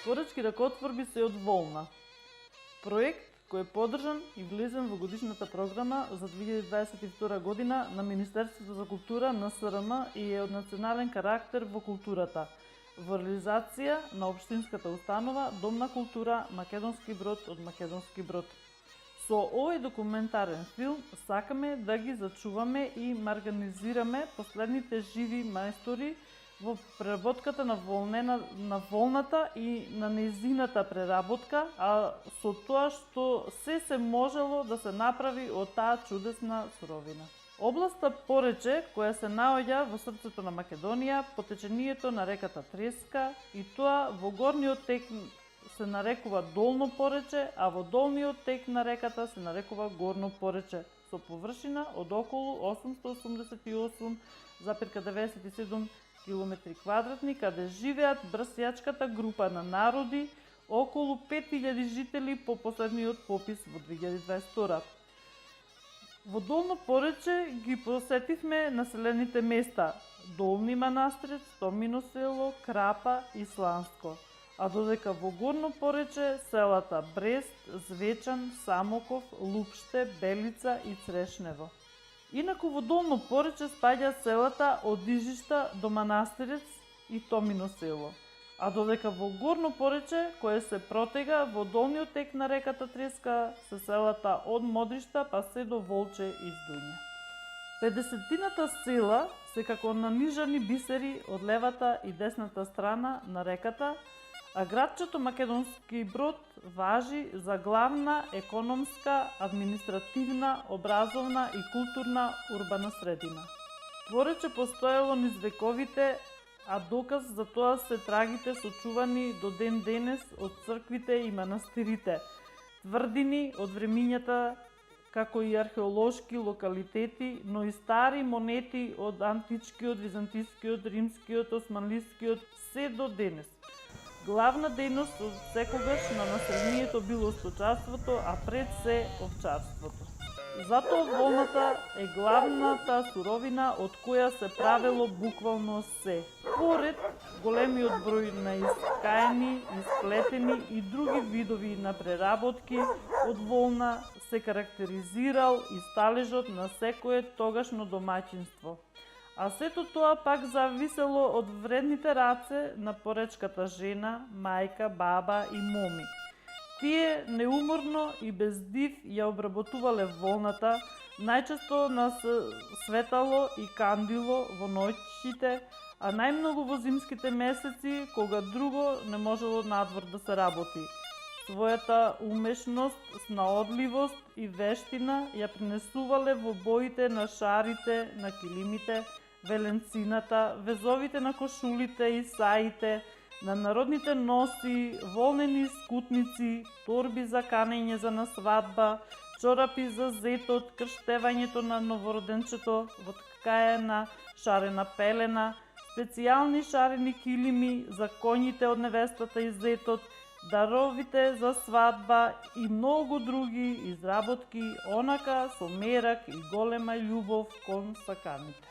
Поречки ракотворби се од волна. Проект кој е подржан и влезен во годишната програма за 2022 година на Министерството за култура на СРМ и е од национален карактер во културата, во реализација на општинската установа Дом на култура Македонски Брод од Македонски Брод. Со овој документарен филм сакаме да ги зачуваме и марганизираме последните живи мајстори во преработката на волната и на нејзината преработка, а со тоа што се можело да се направи од таа чудесна суровина. Областа Порече, која се наоѓа во срцето на Македонија, по течението на реката Треска, и тоа во горниот тек се нарекува Долно Порече, а во долниот тек на реката се нарекува Горно Порече, со површина од околу 888,97 километри квадратни, каде живеат брсјачката група на народи, околу 5000 жители по последниот попис во 2022. Во Долно Порече ги посетивме населените места Долни Манастирец, Томино село, Крапа и Сланско, а додека во Горно Порече селата Брест, Звечан, Самоков, Лупште, Белица и Црешнево. Инаку во Долно Порече спаѓа селата од Ижишта до Манастирец и Томино село, а додека во Горно Порече, кое се протега во долниот тек на реката Треска, се селата од Модришта па се до Волче и Здуња. 50-тината села се како нанижани бисери од левата и десната страна на реката, а градчето Македонски Брод важи за главна економска, административна, образовна и културна урбана средина. Порече постоело низ вековите, а доказ за тоа се трагите сочувани до ден денес од црквите и манастирите, тврдини од времињата, како и археолошки локалитети, но и стари монети од античкиот, византискиот, римскиот, османлискиот, се до денес. Главна дејност од секогаш на населението било сточарството, а пред се овчарството. Затоа волната е главната суровина од која се правело буквално се. Поред големиот број на искаени, исплетени и други видови на преработки од волна се карактеризирал и сталежот на секое тогашно домаќинство. А сето тоа пак зависело од вредните раце на поречката жена, мајка, баба и моми. Тие неуморно и без див ја обработувале волната, најчесто на светало и кандило во ноќите, а најмногу во зимските месеци, кога друго не можело надвор да се работи. Својата умешност, снаодливост и вештина ја принесувале во боите на шарите, на килимите, веленцината, везовите на кошулите и саите, на народните носи, волнени скутници, торби за канење за на свадба, чорапи за зетот, крштевањето на новороденчето во ткаена шарена пелена, специјални шарени килими за коњите од невестата и зетот, даровите за свадба и многу други изработки, онака со мерак и голема љубов кон саканите.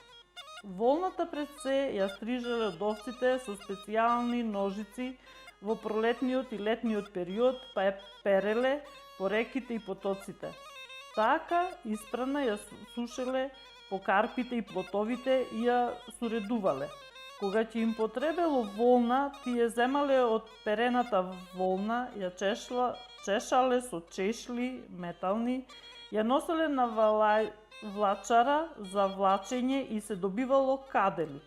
Волната пред се ја стрижеле одовците со специјални ножици во пролетниот и летниот период, па ја переле по реките и потоците. Така испрана ја сушеле по карпите и плотовите и ја суредувале. Кога ќе им потребело волна, тие земале од перената волна, ја чешале со чешли метални, ја носеле на влачара за влачење и се добивало кадели.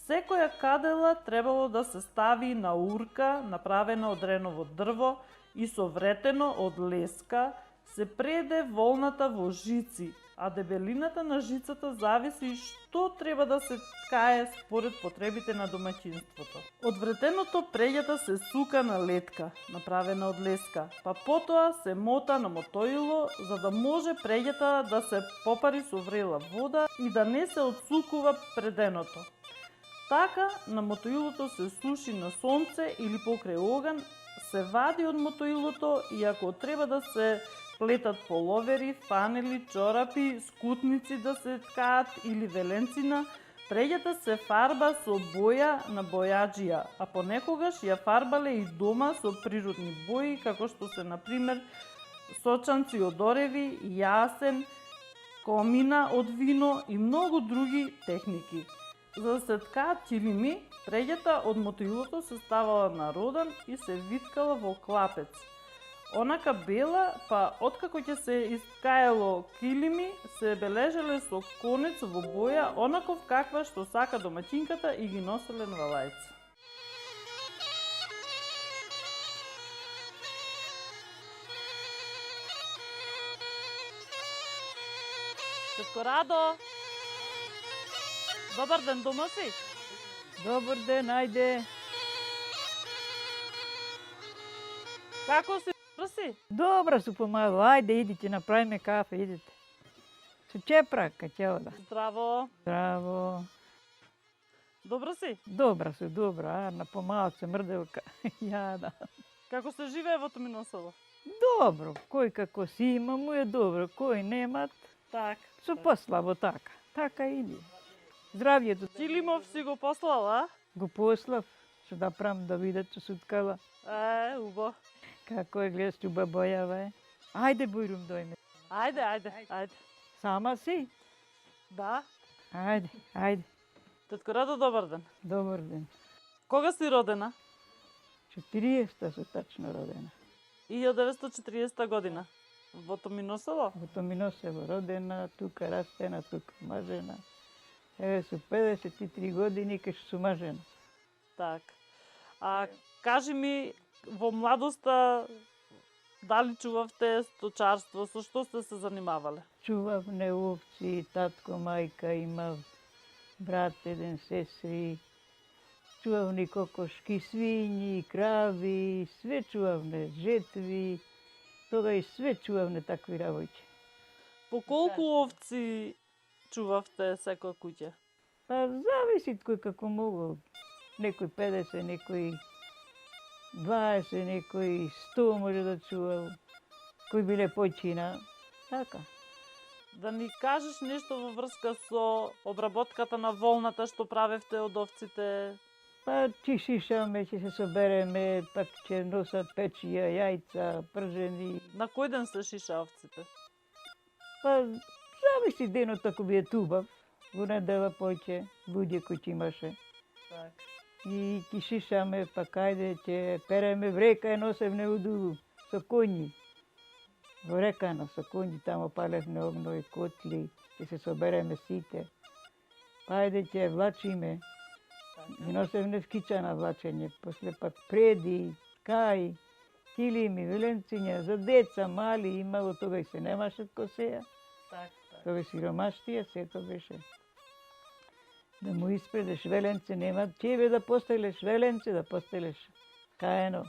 Секоја кадела требало да се стави на урка, направена од реново дрво и со вретено од леска, се преде волната во жици, а дебелината на жицата зависи што треба да се ткае според потребите на домаќинството. Од вретеното преѓата се сука на летка, направена од леска, па потоа се мота на мотоило за да може преѓата да се попари со врела вода и да не се отсукува преденото. Така на мотоилото се суши на сонце или покрај оган, се вади од мотоилото и ако треба да се плетат половери, фанели, чорапи, скутници да се ткаат или веленцина, Преѓата се фарба со боја на бојаджија, а понекогаш ја фарбале и дома со природни бои, како што се, например, сочанци од ореви, јасен, комина од вино и многу други техники. За да се ткаат килими, преѓата од мотилото се ставала на родан и се виткала во клапец. Онака бела, па откако ќе се искаело килими, се бележеле со конец во боја, онаков каква што сака домаќинката и ги носеле на валајца. Тетко Радо! Добар ден, дома си? Добар ден, ајде. Како си? Си? Добра су помалу, ајде идите, направиме кафе, идите. Со чепрака ќе ода. Здраво! Здраво. Добра си? Добра су, добра, на помалце мрделка. Јада. Како се живее во Томиносело? Добро, кој како си има, му е добро, кој немат, Так. со послабо така. Така иди. Здравјето. Килимов си го послала? Го послав, што да прам да видат што суткала. Убо. Како е, гледаш, љуба бојава е. Ајде, Бојрум, дојме. Ајде. Сама си? Да. Ајде. Тетко Радо, добар ден. Добар ден. Кога си родена? 40-та су тачно родена. 1940 година. Во Томиносело? Во Томиносело родена, тука растена, тука мажена. Еве су 53 години кај што су мажена. Так. А кажи ми, во младоста дали чувавте сточарство, со што сте се занимавале? Чував не овци, татко, мајка, имав брат, еден сестри. Чував ни кокошки, свињи, крави, све чувавне, жетви. Тога и све чувавне такви работи. По колку овци чувавте секоја куќе? Па зависи кој како могол. Некој 50, некој 20, некој 100 може да чувал. Кој биле почина. Така. Да ни кажеш нешто во врска со обработката на волната што правевте од овците? Па ќе шишаме, ќе се собереме, пак ќе носат печија, јајца, пржени. На кој ден се шиша овците? Па зависи денот ако би е тубав. Во недела поќе, луѓе кои ќе имаше. Так. И ќе шишаме, пак ајде ќе переме врека и носевне уду со коњи. Во рекано со коњи, тамо палевне огно и котли, ќе се собереме сите. Па ајде ќе влачиме. И носевне в кичана влачење, после пак преди, кај, килими, веленциња, за деца, мали, имало тога и се немаше ко сеја. Так. Тога сиромаштија, сето беше. Да му испредеш веленце, нема тебе да постелеш веленце, да постелеш каено.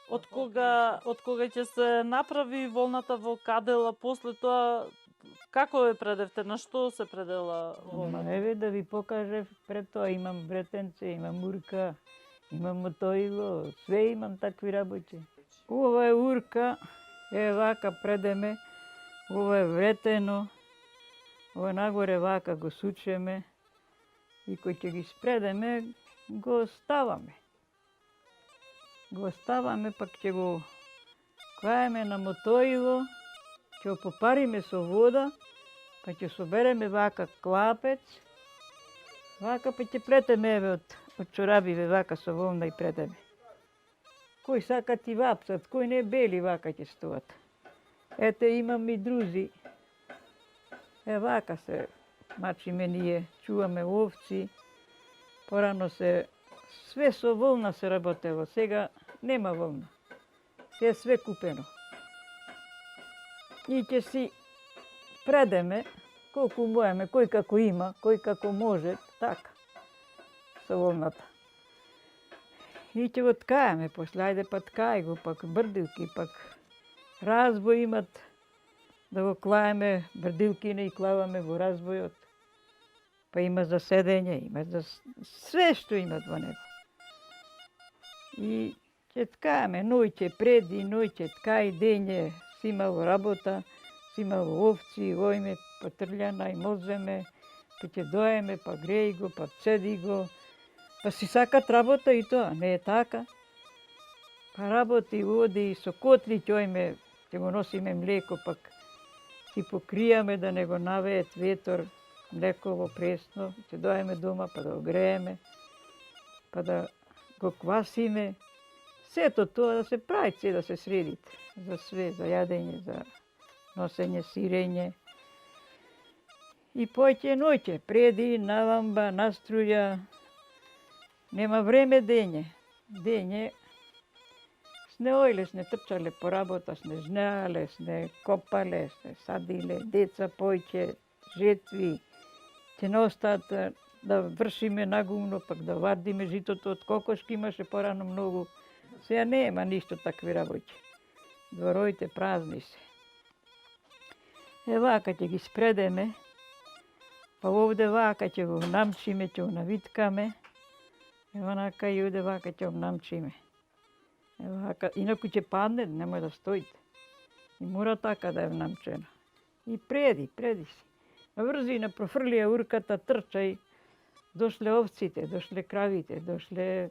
Од кога ќе се направи волната во кадела, после тоа како ја предевте, на што се предела волната? Ма еве да ви покажев, пред тоа имам бретенце, имам урка, имам мотоило, све имам такви работи. Ова е урка, е вака предеме, ова е вретено, ова нагоре вака го сучеме и кој ќе ги спредеме, го оставаме. Го оставаме, пак ќе го клаеме на мотоило, ќе го попариме со вода, па ќе собереме вака клапец, вака па ќе плетеме еве од чорабиве вака со волна и предеме. Кој сака ти вапсат, кој не бели вака ќе стоат. Ете имам и друзи. Вака се мачиме ние, чуваме овци. Порано се све со волна се работело, сега нема волна. Се е све купено. И ќе си предеме колку можеме, кој како има, кој како може, така, со волната. И ќе го ткаеме, после ајде па ткај го, пак брдилки, пак разбој имат, да го клаеме, брдилкина и клаваме во разбојот. Па има за седење, има за све што имат во него. И ќе ткаеме, ноќе преди, ноќе ткај, дење си имало работа, си имало овци, ојме, потрљана и моземе, Ке ќе доеме, па греј го, па цеди го. Па си сакат работа и тоа, не е така. Па работи, оди со котли ќе го носиме млеко, пак си покријаме да не го навеет ветор, млеково пресно, ќе доеме дома па да го грееме, па да го квасиме. Сето тоа да се прави, да се средите. За све, за јадење, за носење, сирење. И поќе ноќе, преди, навамба, наструја, нема време дење. Дење сне ојле, сне трчале по работа, сне жнеале, сне копале, сне садиле, деца поќе, жетви, ќе не остаат да вршиме нагумно, пак да вардиме житото од кокошки, имаше порано многу. Сега нема ништо такви работи. Дворовите празни се. Вака ќе ги спредеме, па овде вака ќе го намчиме, ќе го навиткаме. Онака и овде вака ќе го намчиме. Вака, инаку ќе падне, немој да стоите. И мора така да е намчена. И преди си. Врзина профрлија урката, трчај. Дошле овците, дошле кравите, дошле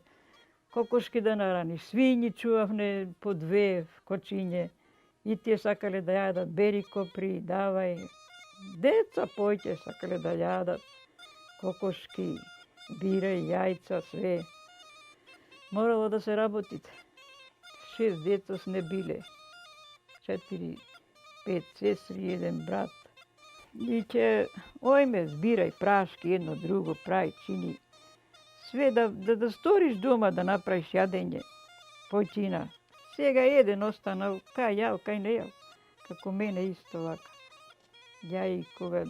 кокошки да нарани, свињи чувавне по две кочиње. И тие сакале да јадат, бери копри, давај. Деца поќе сакале да јадат, кокошки, бирај, јајца, све. Морало да се работите. 6 деца сне биле, 4, 5 сестри, 1 брат. И ќе, ојме, збирај прашки, едно друго, прај, чини. Све да сториш дома, да направиш јадење, поќина. Сега еден останал, кај јал, кај не јал. Како мене исто вака. Ја и кога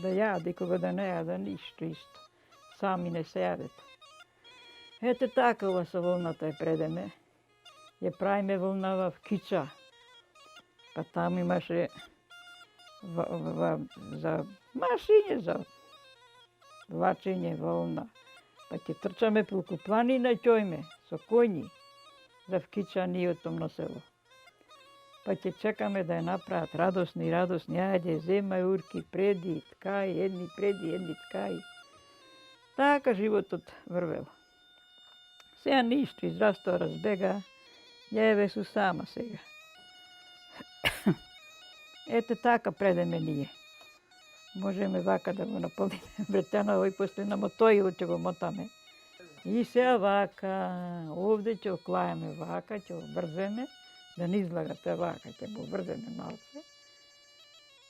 да јаде, кога да не јаде, ништо исто. Сами не се јадете. Ете така ова со волната е предеме. Ја правиме волнава в кича. Па таму имаше за машиње, за влачење волна. Па ќе трчаме преку планина ќојме, со коњи, за вкичаниото село. Па ќе чекаме да ја направат радосни, ајде, земај урки преди, ткај, едни преди, едни ткај. Така животот врвел. Сега ништо, израстува, разбега, ја еве су сама сега. Ете така предеме ние. Можеме вака да го наполниме вретено, и после на мотоило ќе го мотаме. И сега вака, овде ќе оклајаме вака, ќе обрземе, да не излагате вака, ќе го обрземе малце.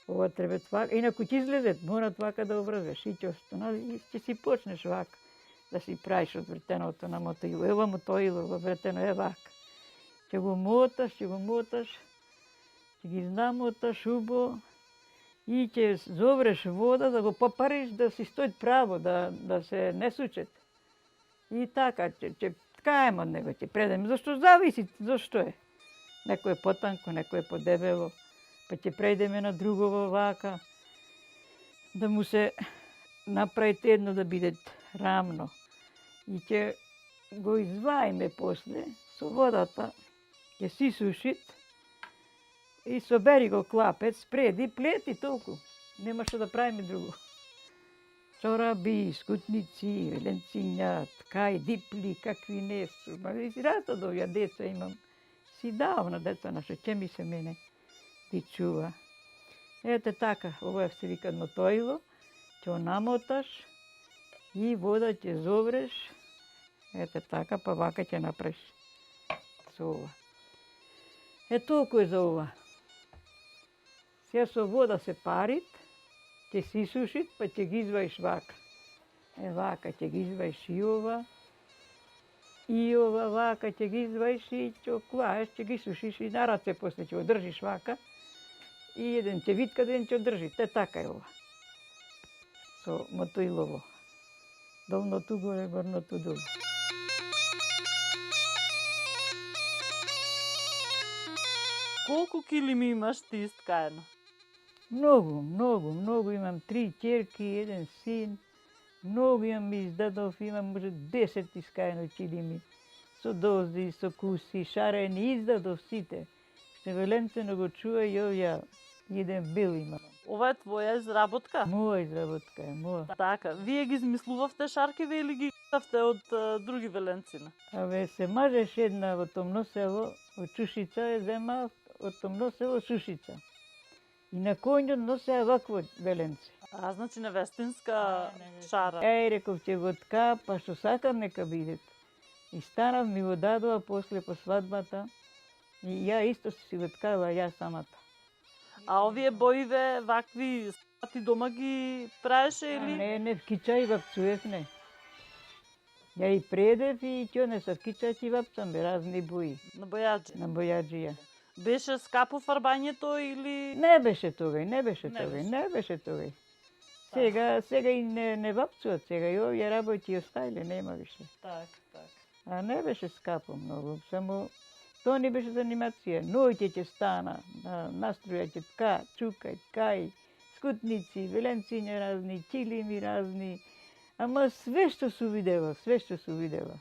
Ова треба вака, инаку ќе излезет, морат вака да обрзеш, и ќе си почнеш вака, да си правиш од вретеното на мотоило. Ева мотоило, во вретено е вака. Ќе го моташ, ќе ги намоташ убо, и ќе зовреш вода да го попариш, да си стои право, да се не сучет. И така, ќе ткаем од него, ќе предеме. Зашто зависи, зашто е. Некој е потанко, некој е подебело, па ќе прејдеме на другово вака, да му се направите едно да биде рамно. И ќе го изваиме после, со водата, ќе си сушит, и собери го клапец, преди, плети толку. Нема што да правиме друго. Чораби, скутници, ленциња, ткај, дипли, какви не су. Ма и рато да овија деца имам. Си дав на деца наше, ќе ми се мене ти чува. Ете така, ова се вика мотоило, ќе намоташ и вода ќе зовреш. Ете така, па вака ќе направиш со ова. Толку е за ова. Сега со вода се парит, ќе се исушит, па ќе ги изваиш вака. Вака ќе ги изваиш и ова вака ќе ги изваиш и ќе оклаеш, ќе ги сушиш и на раце после ќе одржиш вака. И еден ќе витка, еден ќе одржи. Така е ова. Со мотоилово. Долното горе, горното долу. Колку килими имаш ти искаено? Многу. Имам 3 ќерки, 1 син. Многу имам издадов, имам може 10 искаено килими. Со дози, со куси, шарени, издадов сите. Што велемцено го чува и овја еден бил имам. Ова е твоја изработка? Моја изработка е, моја. Така, вие ги измислувавте шаркиве или ги купавте од други веленцина? Абе, се мажеш една во томно село, од Чушица е зема од томно село Шушица. И на коњот носе вакво веленце. А, значи невестинска шара. Еј, реков, ќе го ткаа, па што сакам нека бидат. И станав, ми го дадоа после по свадбата. И ја исто си го ткала, ја самата. А овие боиве вакви ти дома ги праеше или? Не, в кича и вапцуев, не. Ја и предев и ќе не се в кича и вапцам, бе, разни бои. На бојаджи. На бојаджија. Беше скапо фарбањето или? Не беше тогај, не беше Не тогај, беше. не беше тогај. Сега и не вапцуват, сега и овие работи оставиле, нема више. Так, так. А не беше скапо многу, само тоа не беше занимација. Ноќе ќе стана, настроја ќе ткај, чукај, ткај, скутници, веленциња разни, килими разни. Ама све што су видела, све што су видела.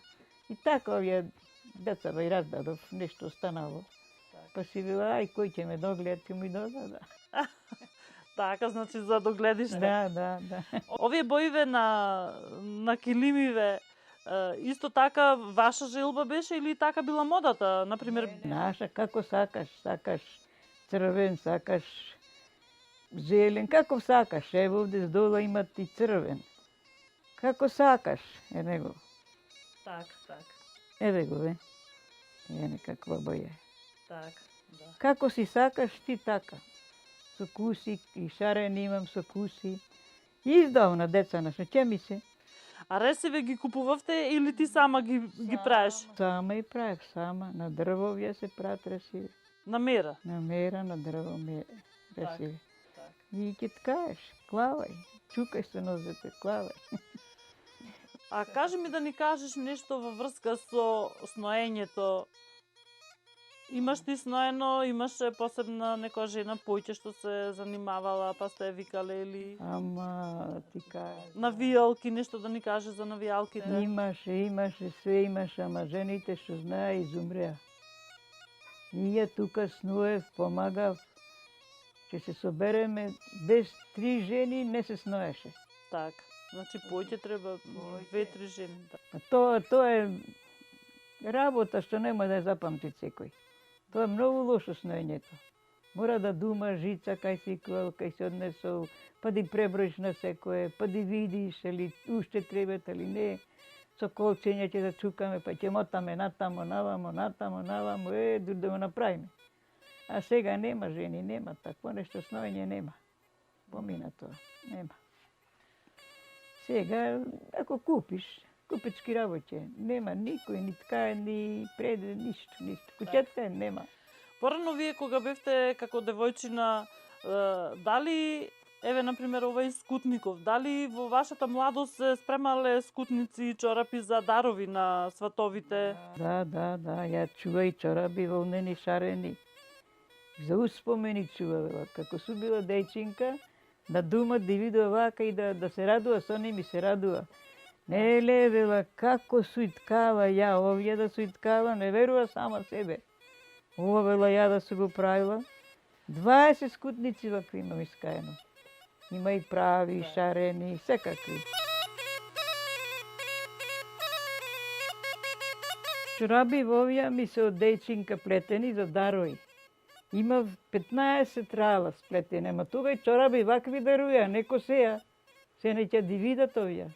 И така овие деца и раздадов, нешто останало. Па си вела, ај, кој ќе ме догледа, ќе ми догледа. Така, значи за догледиште. Да. Овие боиве на килимиве, исто така ваша желба беше или така била модата, например? Наша, како сакаш, сакаш црвен, сакаш зелен, како сакаш. Ево овде здола имат и црвен. Како сакаш, еве го. Так. Еве го, бе. Еве каква боја. Так, да. Како си сакаш ти така. Со куси и шарени имам со куси. Издавна деца наша, ќе ми се. А ресиве ги купувавте или ти сама ги праеш? Сама и правев, сама. На дрво ја се прават ресиве. На мера? На мера, на дрво ресиве. Так. И ќе ткаеш, клавај. Чукај се нозете, клавај. А кажи ми да ни кажеш нешто во врска со сноењето. Имаш ти сноено, имаше посебна некоја жена појќе што се занимавала, па сте викале или Ама ти кажа. навијалки, нешто да ни каже за навијалките? Имаше, све имаше, ама жените што знаа изумреа. Ние тука снуев, помагав. Че се собереме, без 3 жени не се сноеше. Так. Значи појќе треба 2-3 жени. Да. А тоа е работа што нема да ја запамти секој. Тоа е многу лошо сноењето. Мора да дума жица кај си клал, кај си однесол, па да преброиш на секое, па да видиш или уште требат или не. Со колчење ќе да чукаме, па ќе мотаме натамо, навамо, да го направиме. А сега нема жени, нема такво нешто, сноење нема. Помина тоа, нема. Сега, ако купички работи, нема никој, ни ткае, ни преде, ништо. Куќата нема. Порано вие кога бевте како девојчина, дали, еве, например, овај скутников, дали во вашата младост се спремале скутници и чорапи за дарови на сватовите? Да, ја чувај чорапи волнени, шарени. За успомени чувала, како су била дејчинка, да дума да видува вака и да се радува, со ними се радува. Не вела, како су иткава ја, овие да су иткава, не верува сама себе. Ова вела ја да су го правила. 20 скутници вакви имам искаено. Има и прави, и шарени, и секакви. Чораби во овие ми се од дејчинка плетени за дарови. Има 15 рала сплетени, ама тогај чораби вакви даруја, не косеја. Се не ќе да видат овие.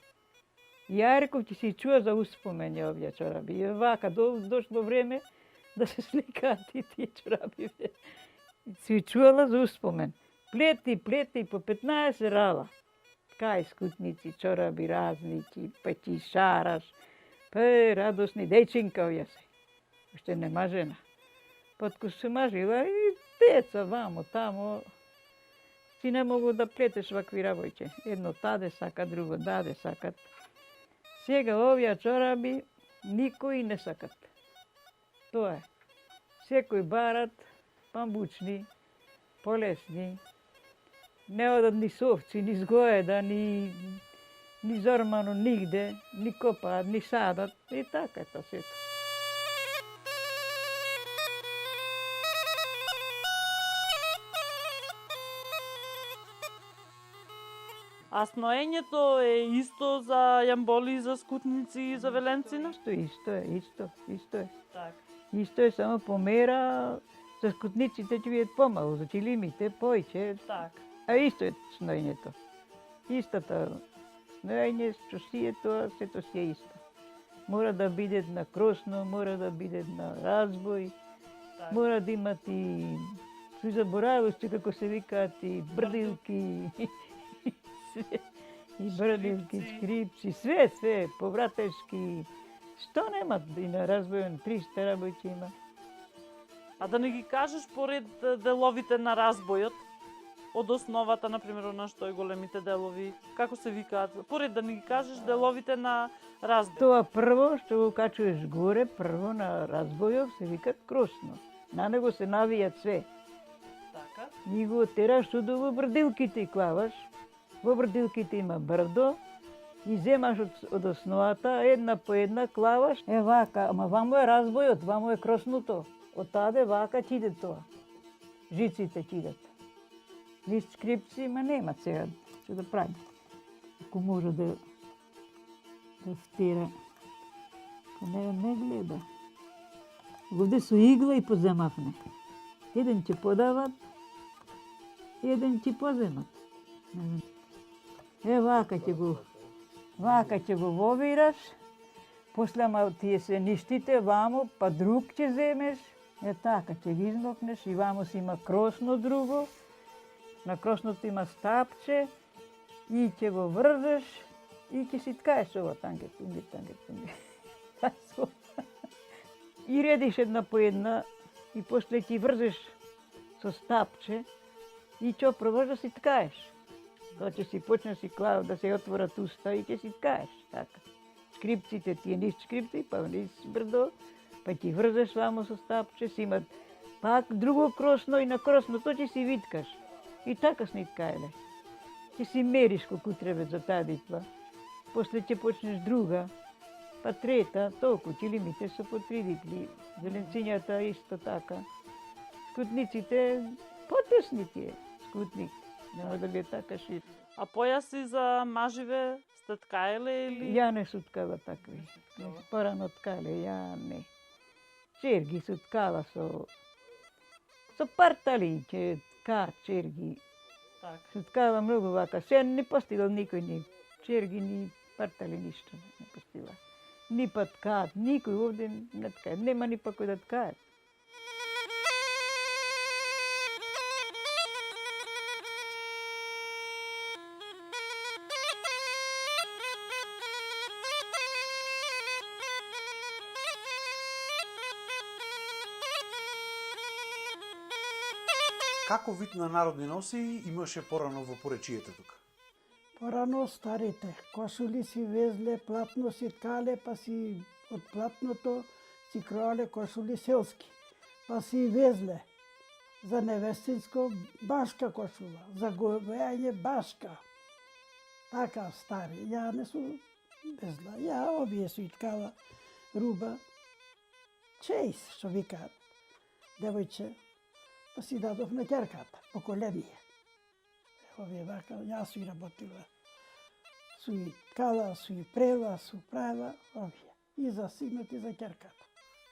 Ја реков ќе се чуа за успомење овие чораби. И вака, дошло време да се сликаат и тие чораби. Си чуала за успомен. Плети по 15 рала. Кај скутници, чораби разни, па ти шараш. Па радосни дејчинка овие се. Уште нема жена. Потко се мажила и деца вамо, тамо. Ти не могу да плетеш вакви работи. Едно таде сака, друго даде сакат. Сега овие чораби никој не сакат. Тоа е. Секој барат памбучни, полесни. Не одат ни совци, ни згоеда, ни зормано нигде, ни копаат, ни садат. И така е тоа сето. А сноењето е исто за јамболи, за скутници и за веленцина? Исто е. Така. Исто е, само помера, за скутниците ќе бидат помалу, за чилимите поиќе. Така. А исто е сноењето. Истата сноење, чосието, сето си е исто. Мора да биде на кросно, мора да биде на разбој, Так. мора да имат и свој заборавувачи, како се викаат, и брдилки, и брдилки, скрипци, све, повратешки. Што немат и на разбојен 300 работи има. А да не ги кажеш поред деловите на разбојот, од основата, например, на што е големите делови, како се викаат, поред да не ги кажеш деловите на разбој. Тоа прво што го качуваш горе, прво на разбојот се викат кросно. На него се навијат све. Така. Ни го тераш туда во брдилките и клаваш. Во брдилките има брдо и земаш од основата, една по една клаваш. Е вака, ама вамо е разбојот, вамо е кросното. Од таде вака ќе иде тоа. Жиците ќе идат. Ни скрипци, ма нема сега што да прави. Ако може да втера. Не гледа. Овде со игла и поземавне. Еден ќе подават, еден ќе поземат. Е, вака ќе го вовираш, после ама тие се ништите вамо, па друг ќе земеш, е така, ќе ги измокнеш и вамо си има кросно друго, на кросното има стапче и ќе го врзеш и ќе си ткаеш ова танге. И редиш една по една и после ќе врзеш со стапче и ќе пробаш да си ткаеш. Тоа ќе си почнеш си клав да се отворат уста и ќе си ткаеш, така. Скрипците тие низ скрипци, па низ брдо, па ќе врзеш вамо со стапче, си имат пак друго кросно и на кросното ќе си виткаш. И така сни ткаеле. Ќе си мериш колку треба за таа дитва. После ќе почнеш друга, па трета, толку, чилимите се по 3 дитли, зеленцинјата исто така. Скутниците, потесни тие, скутник, нема да би така шир. А појаси за маживе сте ткаеле или? Ја не се ткава такви. Порано ткале, ја не. Черги се ткава со партали, ќе ткаат черги. Так. Се ткава многу вака. Се не постигал никој ни черги, ни партали, ништо не постигал. Ни па ткаат, никој овде не ткаат, нема ни па кој да ткаат. Како вид на народни носии имаше порано во поречието тука? Порано старите кошули си везле, платно си ткале, па си од платното си кроале кошули селски. Па си везле за невестинско башка кошула, за говеање башка. Така стари, ја не су везла, ја овие су и ткала руба. Чејс, што викаат, девојче, па си дадов на ќерката, поколение. Овие вака, јас су и работила. Су и ткала, су и прела, су правила, овие. И за синот и за ќерката.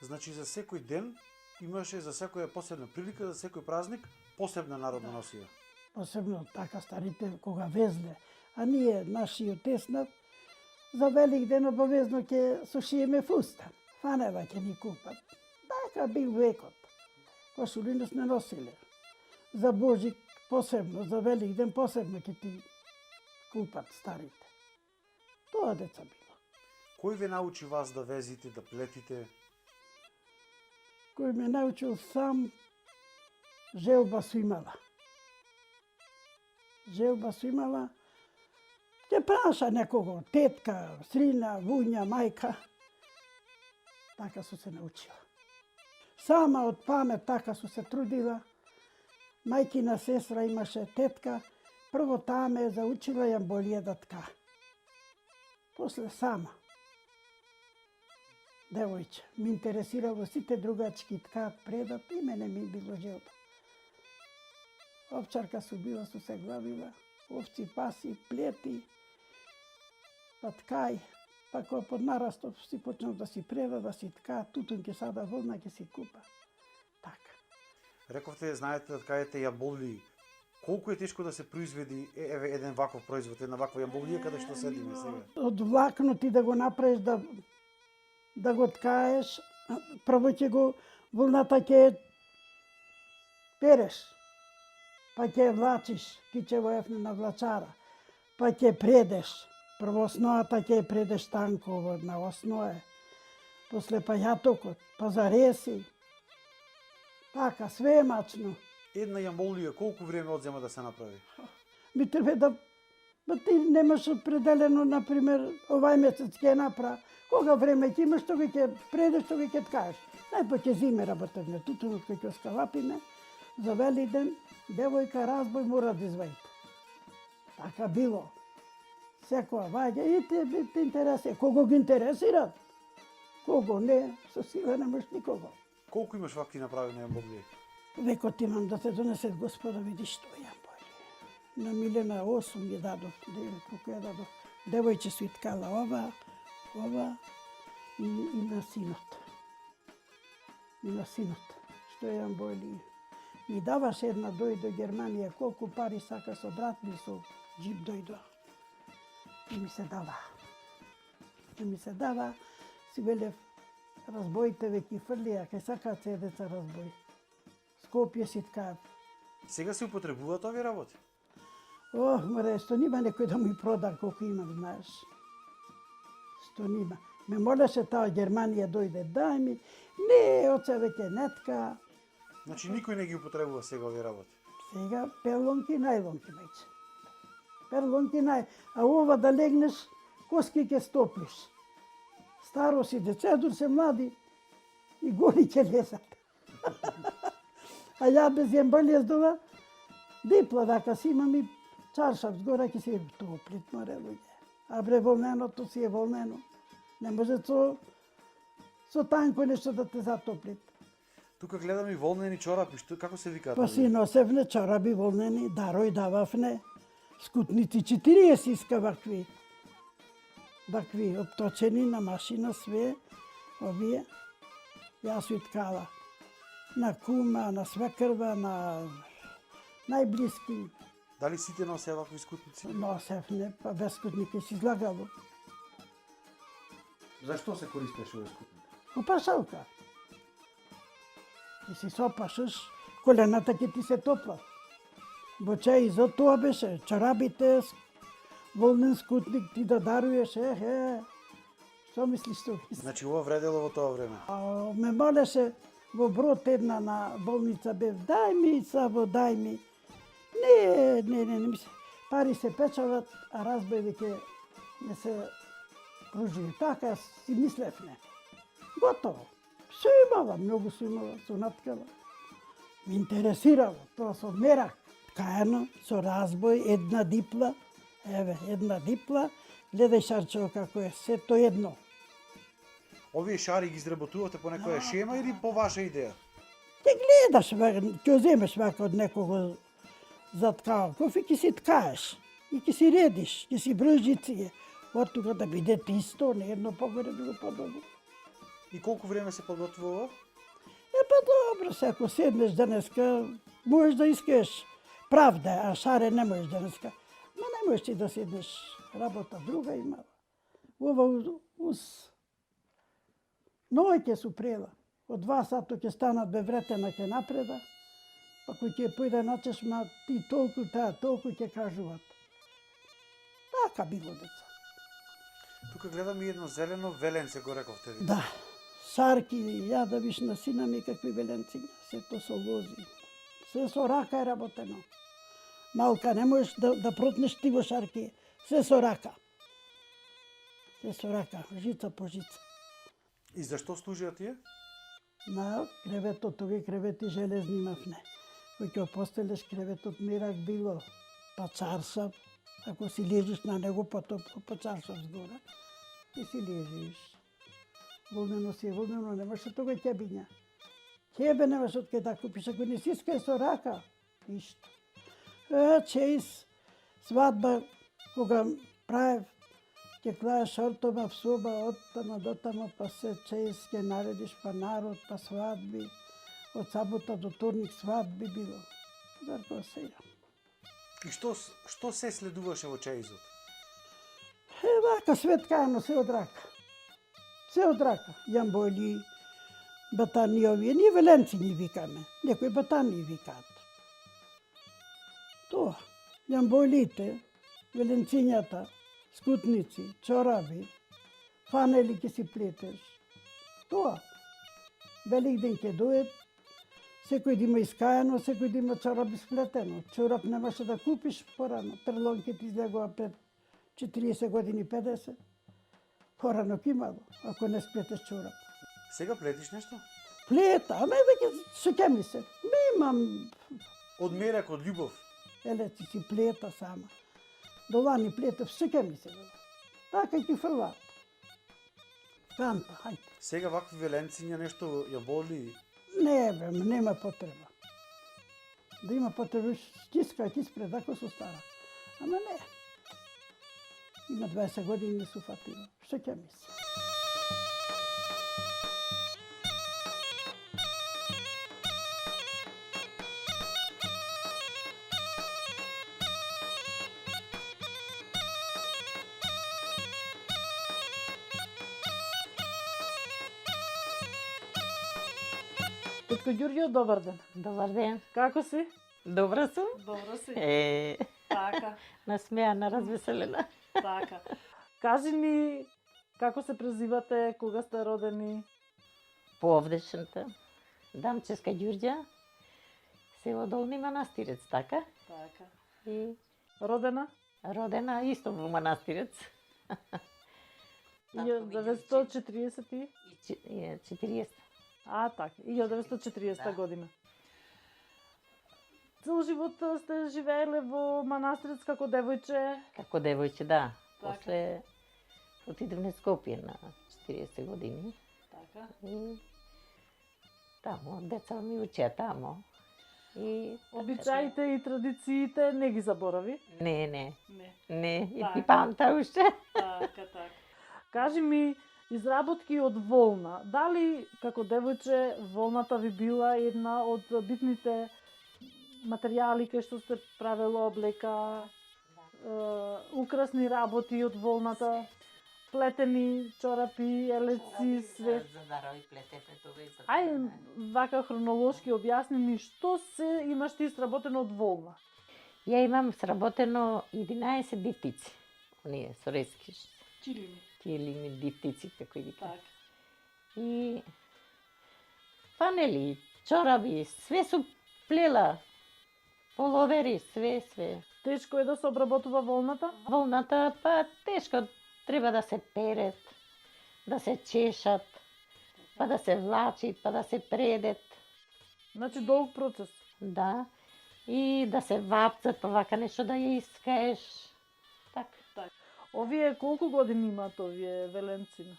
Значи за секој ден имаше за секоја посебна прилика, за секој празник, посебна народна носија. Посебно така старите кога везле. А ние, нашиот теснат, за Велик ден обавезно ќе сушиеме фустан. Фанева ќе ни купат. Така бил векот. Кошулинос не носиле. За Божик посебно, за Велик ден посебно ќе ти купат старите. Тоа деца било. Кој ве научи вас да везите, да плетите? Кој ме научил сам, желба су имала. Желба су имала, ќе праша некого, тетка, срина, вуња, мајка. Така су се научила. Сама од памет така су се трудила. Мајкина сестра имаше тетка, прво таа ме заучила јамболија да тка. После сама. Девојче, ми интересирало сите другачки ткаат предат и мене ми било желба. Овчарка су била, су се главила. овци, паси, плети, па ткај, па кога под нарастов си почнав да си преда, да си ткаат, тутун ќе сада волна, ќе си купа. Така. Рековте, знаете да ткаете јамболии. Колку е тешко да се произведи еве еден ваков производ, една ваква јамболија каде што седиме сега? Од влакно ти да го направиш, да го ткаеш, прво ќе го, волната ќе переш, па ќе влачиш, кичево ефне на влачара, па ќе предеш. Прво осноата ќе предеш танково на осное, после па јатокот, па зареси. Така, све е мачно. Една јамболија колку време одзема да се направи? Ми треба да... Ба ти немаш определено, например, овај месец ќе направи. Кога време ќе имаш, тога ќе предеш, тога ќе ткаеш. Најпак ќе зиме работевме, тутунот кој ќе скалапиме, за Велиден, девојка разбој мора да извајте. Така било. Секоја ваѓа и те интересира. Кого ги интересира? Кого не, со сила немаш никого. Колку имаш вакви направени јамболии? Векот имам да те донесет Господа, види што јам боли. На Милена 8 ги дадов, колку ја дадов. Девојче си ткала ова и на синот. И на синот. Што јам боли. Ми даваш една, дојде Германија, колку пари сака со брат ми, со джип дојдоа. И ми се дава. И ми се дава, си велев, разбоите веќе фрлија, кај сакаат се деца разбои. Скопје си ткаат. Сега се употребуваат овие работи? Море, што нима некој да ми прода колку имам, знаеш. Што нима. Ме молеше таа Германија дојде, дај ми. Не, оце веќе нетка. Значи никој не ги употребува сега овие работи? Сега перлонки, најлонки веќе. Перлонки, а ова да легнеш, коски ќе стоплиш. Старо си, децедур се млади и голи ќе лезат. А ја без јамболија здова, дипла дака си имам и чаршав згора ќе си топлит, море луѓе. А бре волненото си е волнено. Не може со танко нешто да те затоплит. Тука гледам и волнени чорапи, што како се викаат? Па си носевне чораби волнени, дарој дававне. Скутници 40 иска вакви. Вакви, обточени на машина све, овие. Јас су ткала. На кума, на свекрва, на најблиски. Дали сите носе вакви скутници? Носевне, па без скутники си излагало. Зашто се користеше овие скутници? Опашалка. И си сопашеш, колената ќе ти се топлат. Боче и за тоа беше, чарабите, волнен скутник ти да даруеш, што мислиш тоа? Значи ова вредело во тоа време? Ме молеше во Брод една на болница бев, дај ми саво, дај ми. Не ми се. Пари се печават, а разбој веќе не се пружи. Така си мислевме. Готово. Се имала, многу се имала, со наткала. Ме интересирало, тоа со мерак. Ткаено, со разбој, една дипла, една дипла, гледај шарчево како е, сето едно. Овие шари ги изработувате по некоја шема или по ваша идеја? Ќе гледаш, ќе земеш вака од некого за ткалков и ќе си ткаеш. И ќе си редиш, ќе си бржици. Од тука да биде тисто, не едно погоре, друго подолу. И колку време се подготвува ова? Па добро, се ако седнеш денеска, можеш да искаш правда, а шаре не можеш денеска. Ма не можеш ти да седнеш, работа друга има. Ова уз ноќе су прела. Од 2 сата ќе станат бе вретена ќе напреда, па кој ќе појде начеш, ма ти толку ќе кажуваат. Така било, деца. Тука гледам и едно зелено веленце, го рековте ви. Да, шарки, ја да виш на сина ми какви веленциња, сето со лози. Се со рака е работено. Малка, не можеш да протнеш ти во шарки, се со рака. Се со рака, жица по жица. И зашто служија тие? На креветот, тој кревети железни имавне. Кој ќе постелеш креветот мерак било, па царсав, ако си лежиш на него, па царсав згора, и си лежиш. Волнено си е волнено, немаш од тога ќебиња. Ќебе немаш од кај да купиш, ако не си искај со рака, ништо. Чејс, свадба, кога правев, ќе клаеш ортома в соба, оттама до тама, па се чест ќе наредиш, па народ, па свадби, од сабота до вторник свадби било. Зарко сега. И што се следуваше во чеизот? Вака светкано, се од рака. Се од рака. Јамболи, батани овие, ние веленци ни викаме, некои батани викаат. Тоа, јамболите, веленцињата, скутници, чораби, фанели ќе си плетеш. Тоа. Великден ќе дојде, секој да има искајано, секој да има чораби сплетено. Чорап немаше да купиш порано. Перлон ќе ти излегува пред 40 години, 50. Порано ќе имало, ако не сплетеш чорап. Сега плетиш нешто? Плета, аме веќе шеќе ми се. Ме имам, Од мерак, од љубов. еле ти си плета сама. Довани плетев, шеќе ми се. Така ќе фрлат. Канта, хајде. Сега вакви веленциња нешто ја боли. Не, бе, нема потреба. Да има потреба, стискајќ испред, ако се стара. Ама не. Има 20 години не се фатила. Шеќе ми се. Тетко Ѓурѓо, добар ден. Добар ден. Како си? Добра сум? Добро си. Така, Насмејана, развеселена. така. Кажи ни како се презивате, кога сте родени? По овдешната. Дамческа Ѓурѓа, село Долни Манастирец, така? Така. И Родена? родена исто во Манастирец. 1940 И 40. А, така, 1940 година. Цел живот сте живееле во Манастирец како девојче? Како девојче, да. Така. После отидев на Скопје на 40 години. Така. И тамо, деца ми учеа тамо. И Обичаите и традициите не ги заборави? Не, не, Не. не, и Така. ти памта уште. Така, така. Кажи ми, изработки од волна. Дали како девојче волната ви била една од битните материјали кај што сте правело облека, украсни работи од волната, плетени чорапи, елеци, све. Ај, вака хронолошки објасни ми што се имаш ти сработено од волна? Ја имам сработено 11 дифтици. Оние сорески, Чилими. тие лими дифтици, како и вика. Так. И фанели, чораби, све су плела. Половери, све. Тешко е да се обработува волната? Волната, па тешко, треба да се перет, да се чешат, па да се влачи, па да се предет. Значи долг процес. Да. И да се вапцат, па вака нешто да ја искаеш. Так. Овие колку години имаат овие веленцина?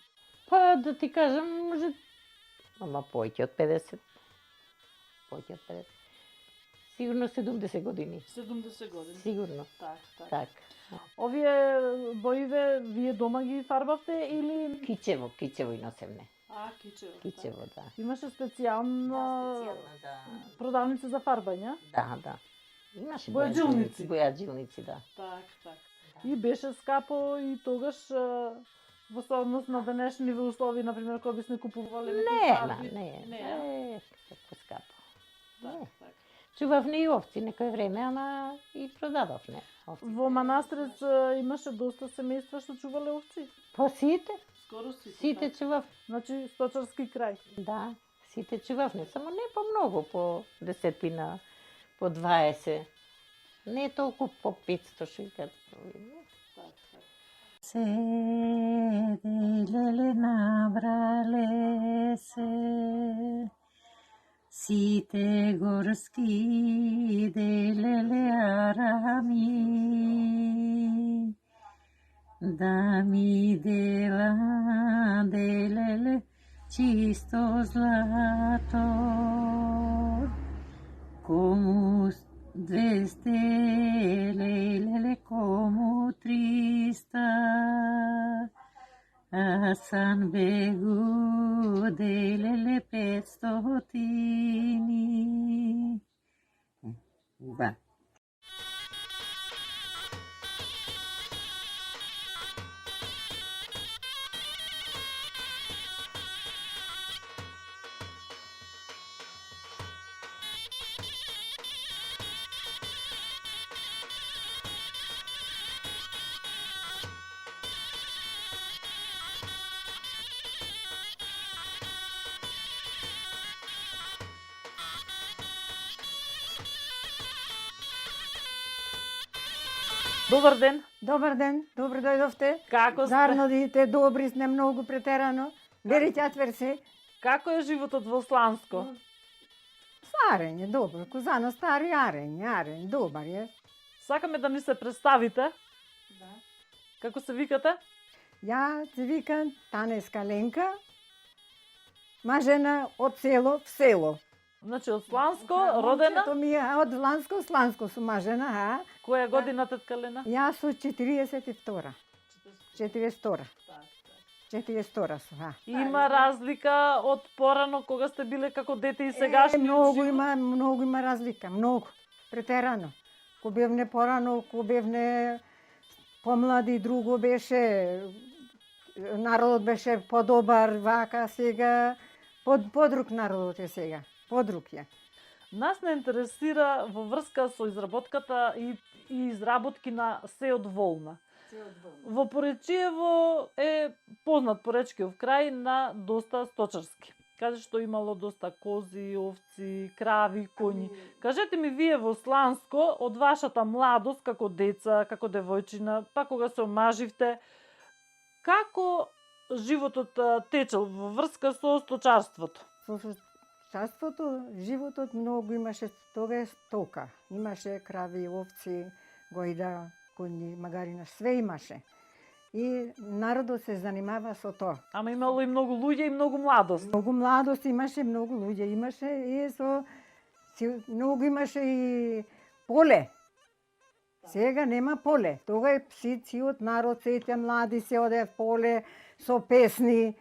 Па да ти кажам, може... Ама поќе од 50. Поќе од 50. Сигурно 70 години. 70 години. Сигурно. Так. Так. Овие боиве вие дома ги фарбавте или Кичево и носевне. кичево? Кичево, да. Имаше специјална продавница за фарбање? Да. Имаше Бојаджилници. Бојаджилници, да. Так. И беше скапо и тогаш во сооднос на денешни услови, например, кога би сме купувале некои фарби? Не. Како скапо. Так. Чувавме и овци некој време, ама и продадовме овци. Во Манастирец имаше доста семејства што чувале овци. По сите, Скоро сите. сите чував. Значи сточарски крај. Да, сите чувавме, само не по многу, по 10, по 20. Не толку по 500 што викаат. Так. Седеле набрале се, сите горски делеле арами, да ми делеле чисто злато, кому 200 леле como triste a San Begu delle pestotini. Va. Добар ден. Добар ден, добро дојдовте. Како сте? Зарнодите добри, не многу претерано. Бери ќатвер се. Како е животот во Сланско? Арење, добро. Козано стари арење, добар е. Сакаме да ни се представите. Да. Како се викате? Ја се викам Танеска Ленка, мажена од село в село. Значи од Сланско, родена? Момчето ми е од Сланско сум мажена, а? Која година, тетка Лена? Јас сум 42. 42. 42 сум, а. Има разлика од порано кога сте биле како дете и сегашни? Многу има разлика, многу. Претерано. Ко бевне порано, ко бевне помлади, друго беше, народот беше подобар, вака сега, подруг народот е сега, подруг е. Нас не интересира во врска со изработката и изработки на сеот волна. Во Поречиево е познат Поречкиов крај на доста сточарски. Каже што имало доста кози, овци, крави, коњи. Кажете ми вие во Сланско, од вашата младост, како деца, како девојчина, па кога се омаживте, како животот течел во врска со сточарството? Со сточарството, животот многу имаше, тога е стока. Имаше крави, овци, гојда, коњи, магарина, све имаше. И народот се занимава со тоа. Ама имало и многу луѓе и многу младост. Многу младост имаше, многу луѓе имаше и многу имаше и поле. Сега нема поле. Тога е сиот народ, сите млади се оде в поле со песни,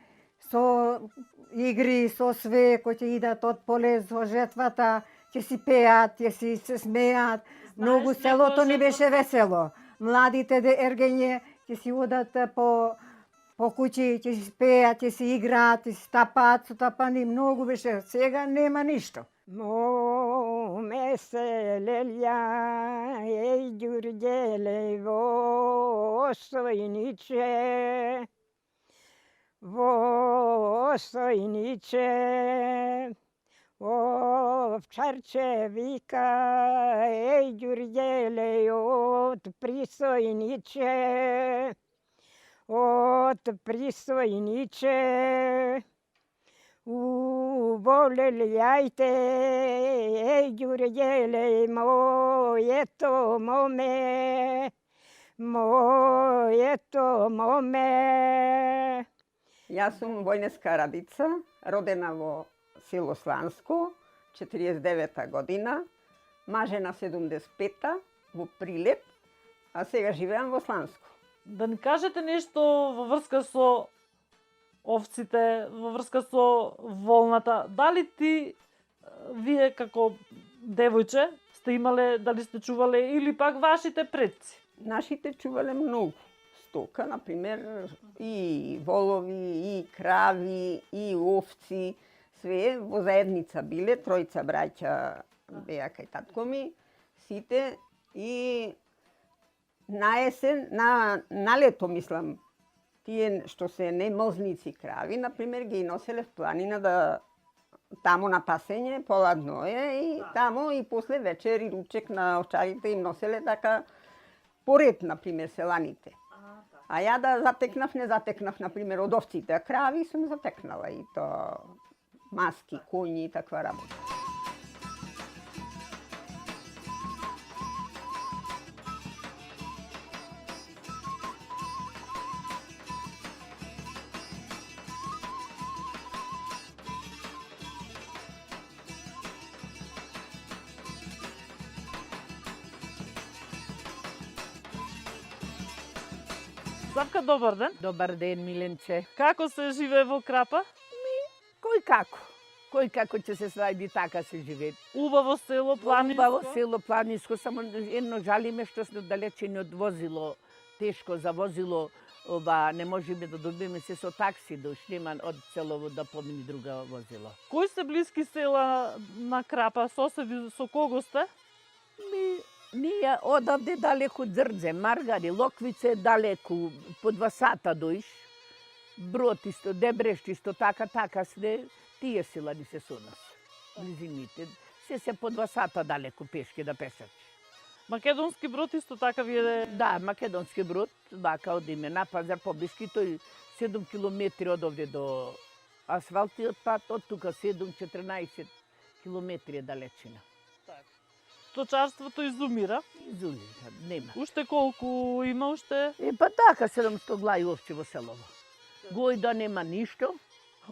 со игри, со све, кои ќе идат од поле со жетвата, ќе си пеат, ќе си се смеат. Многу селото ни беше весело. Младите ергење ќе си одат по куќи, ќе си пеат, ќе си играат, ќе си стапаат со тапани, многу беше. Сега нема ништо. Моме се лелја, еј ѓурѓеле во сојниче, овчарче вика, еј ѓурѓеле од присојниче, волел јајте, еј ѓурѓеле моето моме. Јас сум Војнеска Радица, родена во село Сланско, 49 година, мажена 75 во Прилеп, а сега живеам во Сланско. Да ни кажете нешто во врска со овците, во врска со волната. Дали вие како девојче сте имале, дали сте чувале или пак вашите предци? Нашите чувале многу стока, например, и волови, и крави, и овци, све во заедница биле, тројца браќа беа кај татко ми, сите, и на есен, на лето мислам, тие што се немозници крави, например, ги носеле в планина да таму на пасење, поладно е, и таму и после вечер и ручек на овчарите им носеле така поред, например, селаните. А ја да затекнав, не затекнав, например, од овците, а крави сум затекнала и то маски, коњи и таква работа. Савка, добар ден. Добар ден, Миленче. Како се живее во Крапа? Кој како? Кој како ќе се снајди, така се живее. Убаво село, планинско. Убаво село, планинско, само едно жалиме што сме далечени од возило, тешко за возило, не можеме да добиеме се со такси, да уж нема од селово да помини друга возило. Кои се блиски села на Крапа? Соседи со кого сте? Ние одавде далеку Дрдзе, Маргари, Локвице далеку, по 2 сата доиш. Брод исто, Дебрещ исто, така сте, тие села ни се со нас, близините. Се по 2 сата далеку пешки да пешачи. Македонски Брод исто така ви е... Да, Македонски Брод, вака одиме на пазар поблиски, тој 7 километри од овде до асфалтиот пат, од тука 7-14 километри е далечина. Сточарството изумира. Изумира, нема. Уште колку има, уште? Па така, 700 глави овче во селово. Гојда нема ништо.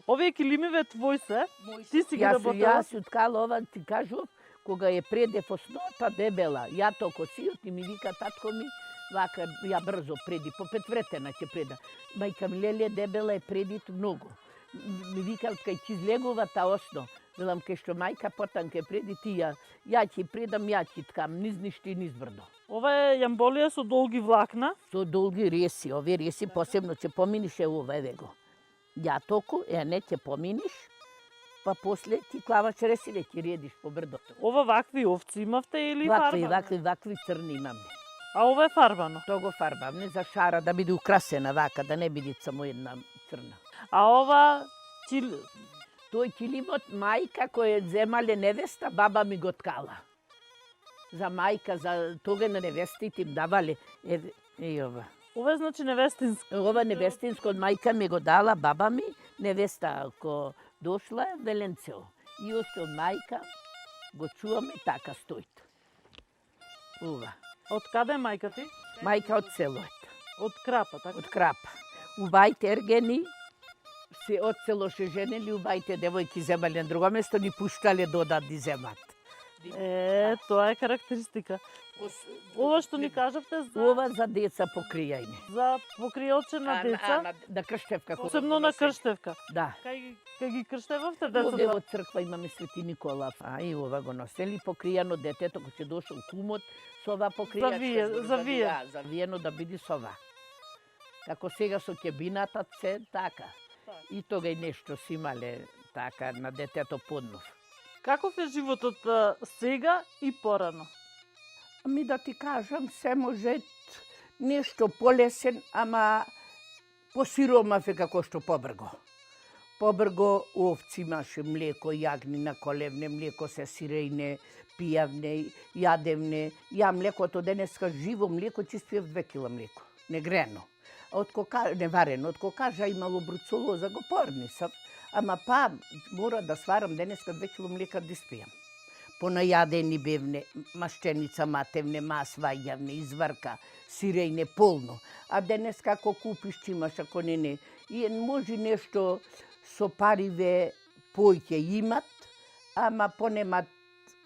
Овие килимиве твои се? Ти си ги работела? Јас уткала ова, ти кажував, кога е предев оснота дебела, ја токо сиот и ми вика татко ми, вака ја брзо преди, по 5 вретена ќе преда. Мајка ми леле дебела е предит многу. Ми вика кај ќе излегува та осно. Велам кај што мајка потан ке преди ти ја ќе предам, ја ќе ткам, низ ништо и низ брдо. Ова е јамболија со долги влакна. Со долги реси, овие реси посебно ќе поминиш ова еве го. Ја току, не ќе поминиш, па после ти клаваш ресиве, ќе редиш по брдото. Ова вакви овци имавте или фарбано? Вакви црни имаме. А ова е фарбано? То го фарбавме за шара, да биде украсена вака, да не биде само една црна. А ова Тој килимот мајка која земале невеста, баба ми го ткала. За мајка, за тога на невестите им давале. Ова. Ова е значи невестинско. Ова невестинско од мајка ми го дала баба ми, невеста ако дошла Веленцево. И още од мајка го чуваме така стоит. Ова. Од каде е мајка ти? Мајка од селото. Од Крапа, така? Од Крапа. Убајте ергени, се од село се женели, убајте девојки земале на друго место, ни пуштале додат да земат. Тоа е карактеристика. Ова што ни кажавте за... Ова за деца покријајне. За покријалче на деца? На крштевка. Посебно на крштевка. Да. Кај ги крштевавте Овде децата? во црква имаме Свети Никола. И ова го носели покријано детето, кој ќе дошол кумот, со ова покријачка. Завиено да биде со ова. Како сега со кебината, се така. И тога и нешто си имале така на детето поднов. Каков е животот сега и порано? Ами да ти кажам, се може нешто полесен, ама посиромав е како што побрго. Побрго овци имаше млеко, јагнина, колевне, млеко се сирејне, пијавне, јадевне. Ја млекото денеска живо млеко, че спиев 2 кила млеко, негрено. Не варено, од кокажа имало бруцолоза, го порнисав, ама па мора да сварам денеска 2 кило млека да испијам. Понајадени бевне, маштеница матевне, мас вајјавне, изварка, сирејне, полно. А денеска ако купиш, имаш, ако не. И може нешто со париве појќе имат, ама понемат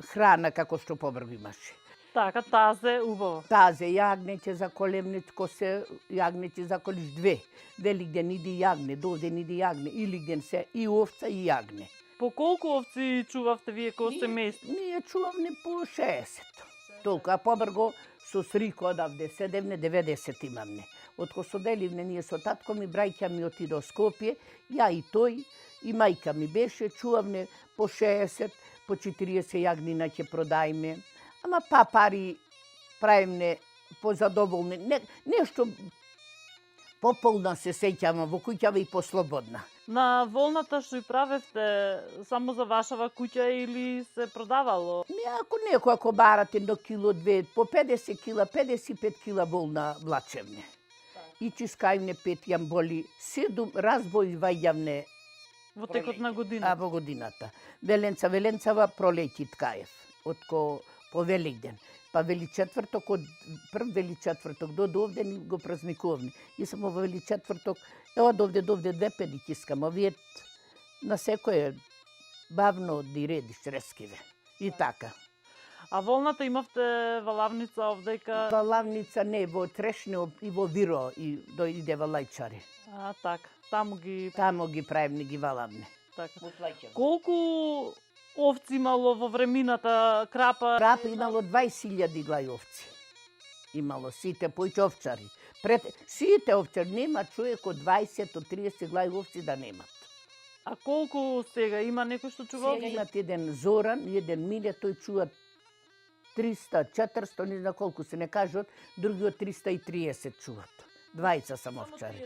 храна како што побрго имаше. Така, тазе убаво. Тазе, јагнеќе за колевничко се, јагнеќе за колиш 2. Великден иди јагне, довден иди јагне, илигден се и овца и јагне. По колку овци чувавте вие ко семејство? Ние чувавме по 60. Толку, а побрго со срико одавде 70 имамне. Отко со деливне ние со татко ми, брајќа ми отиде до Скопје, ја и тој, и мајка ми беше, чувавме по 60, по 40 јагнина ќе продајме. Ама па пари правимне позадоволни. Нешто пополна се сеќавам во куќава и послободна. На волната што и правевте само за вашава куќа или се продавало? Ако некој ако барате до кило 2, по 50 кила, 55 кила волна влачевне. И чискајмне 5 јамболи, 7 разбој вајјавне. Во текот на годината? А во годината. Веленцава пролеќи ткаев. Отко по Великден. Па Вели четврток, од прв Вели четврток до овде ни го празникуваме. И само во Вели четврток, од овде до овде 2 педи кискам, а вие на секој бавно ди редиш рескиве. И така. А волната имавте валавница овдека? Валавница не, во Трешне и во Виро и дојде во Лајчари. А, така. Таму ги... Тамо ги правим ги валавне. Така. Колку овци имало во времината крапа? Крап имало 20.000 глајовци. Имало сите појќе овчари. Сите овчари, нема човек од 20-30 глајовци да немат. А колку сега има некој што чува? Сега имат еден Зоран, еден Миле, тој чува 300, 400, не знам колку се не кажат, други од 330 чуват. Двајца сам овчари.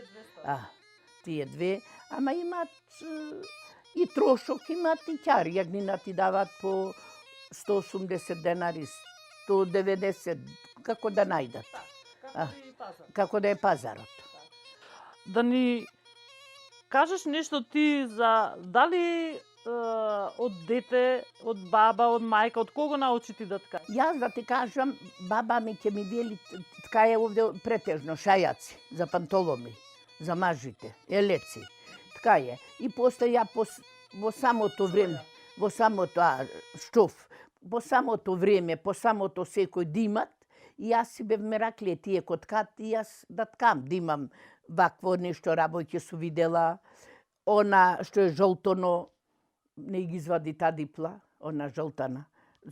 Тие две, ама имат и трошок, имат и ќари. Јагнина ти дават по 180 денари, 190, како да најдат. Како да е пазарот. Да ни кажеш нешто ти за дали од дете, од баба, од мајка, од кого научи ти да ткаш? Јас да ти кажам, баба ми ќе ми вели, ткае овде претежно шајаци за пантоломи, за мажите, елеци. Ткае. И после ја во самото време, во самото штоф, во самото време, по самото секој димат, и јас си бев меракле тие кod ткат, и јас да ткам, да имам вакво нешто работи су видела, она што е жолтоно, не ги извади та дипла, она жолтана,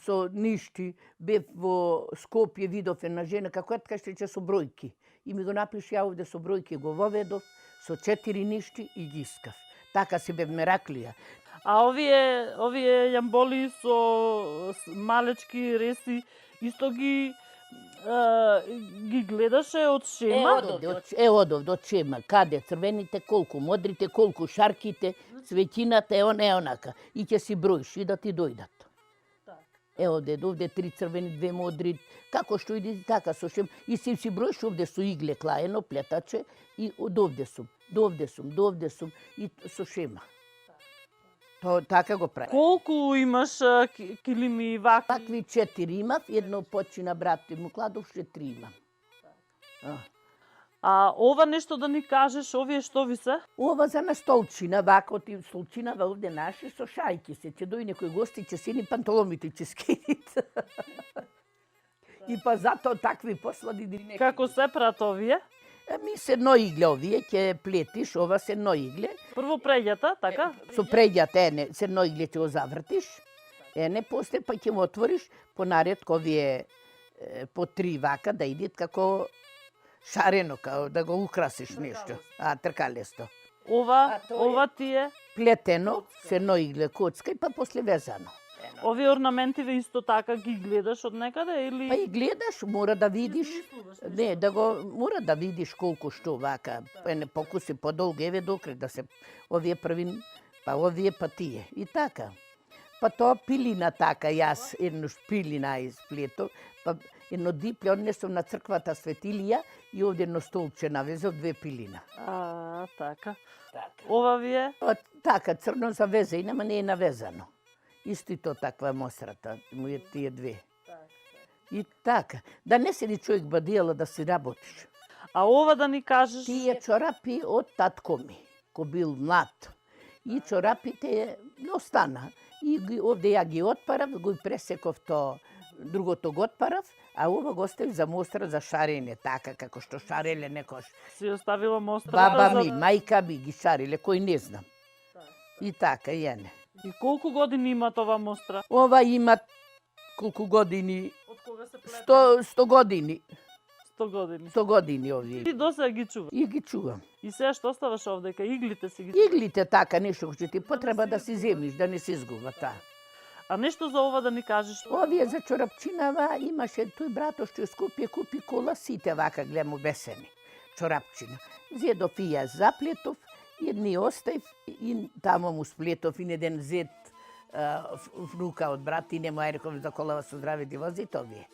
со ништи, бев во Скопје, видов една жена, како ткаше со бројки. И ми го напише, ја овде со бројки го воведов, со 4 ништи и ги искав. Така си бев мераклија. А овие јамболи со малечки реси, исто ги гледаше од шема? Од шема. Каде? Црвените колку, модрите колку, шарките, цветината е онака. И ќе си броиш и да ти дојдат. Овде 3 црвени, 2 модри, како што иди, така со шема. И си броиш овде со игле клаено, плетаче, и од овде сум, довде сум, и со шема. Така го прави. Колку имаш килими вакви? Такви 4 имав, едно почина брат му кладов, ше 3 имам. А ова нешто да ни кажеш, овие што ви се? Ова за на столчина, вака од столчинава овде наши со шајки се. Ќе дојде некој гости, ќе сини пантоломите, ќе скинит. И па затоа такви послади. Како се прат овие? Ми се едно игле овие, ќе плетиш, ова се едно игле. Прво преѓата, така? Со преѓата, се едно игле ќе го завртиш, после па ќе го отвориш, понаред овие по 3 вака да идат како шарено, како да го украсиш нешто. Тркалесто. Ова ти е? Плетено, се едно игле коцка и па после везано. Овие орнаментиве исто така ги гледаш од некаде или? Па и гледаш, мора да видиш. Не, мора да видиш колку што вака. Не покуси подолго, еве докре да се овие први, па овие па тие. И така. Па тоа пилина така, јас едно пилина изплетов, па едно дипле однесов на црквата Светилија и овде едно столче навезов 2 пилина. Така. Ова ви е? Така, црно завезе, и нема не е навезано. Исто и то таква мосрата, му е тие 2. И така, да не седи човек бадијала да си работиш. А ова да ни кажеш? Тие чорапи од татко ми, ко бил млад. И чорапите не остана. И овде ја ги отпарав, го пресеков то, другото го отпарав, а ова го оставив за мостра за шарење, така како што шареле некош. Си оставила мостра? Баба ми, мајка ми ги шареле, кој не знам. И така, јене. И колку години има ова мостра? Ова има колку години? Од кога се плете? 100 години. 100 години. 100 години овие. Ти досега ги чуваш? И ги чувам. И сега што оставаш овдека? Иглите си ги? Иглите така, нешто што ти потреба да си земиш, да не се изгуба, та. А нешто за ова да ни кажеш? Овие за чорапчинава имаше тој брато што Скопје купи кола, сите вака гледам обесени. Чорапчина. Зедов и јас заплетов, едни оставив и тамо му сплетов и еден зет внука од брат и не му реков за колава со здраве ти возите овие.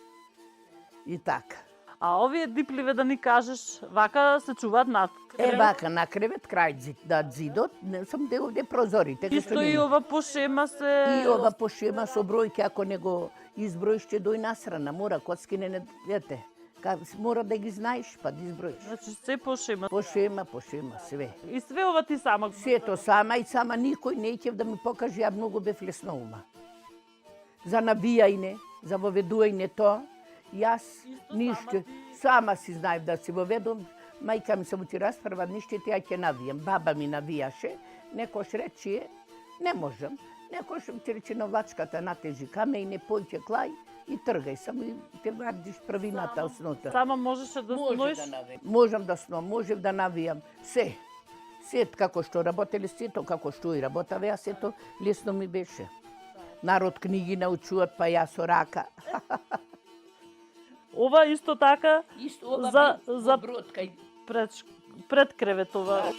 И така. А овие дипливе да ни кажеш, вака се чуваат над кревет? Вака на кревет, крај зидот, не сам овде прозорите. Исто и ова по шема се... И ова по шема со бројки, ако не го изброиш, ќе дој насрана, мора коцки не дете. Мора да ги знаеш, па да изброиш. Значи се по шема? По шема, све. И све ова ти сама? Сето сама и сама никој не ќе да ми покаже, ја многу бев лесноума. За навијајне, за воведувањето, јас ништо, сама си знаев да си воведам, мајка ми се учи расправа, ништо ја ќе навијам. Баба ми навијаше, некош рече, не можам. Некош ти рече на влачката натежи камење, појќе клај и тргај само и те вардиш правината оснота. Сама можеше да сноиш? Можам да сном, можев да навијам се. Сет како што работеле, сето како што и работаве, а сето лесно ми беше. Народ книги научуват, па јас со рака. Ова исто така за бродка. пред креветова.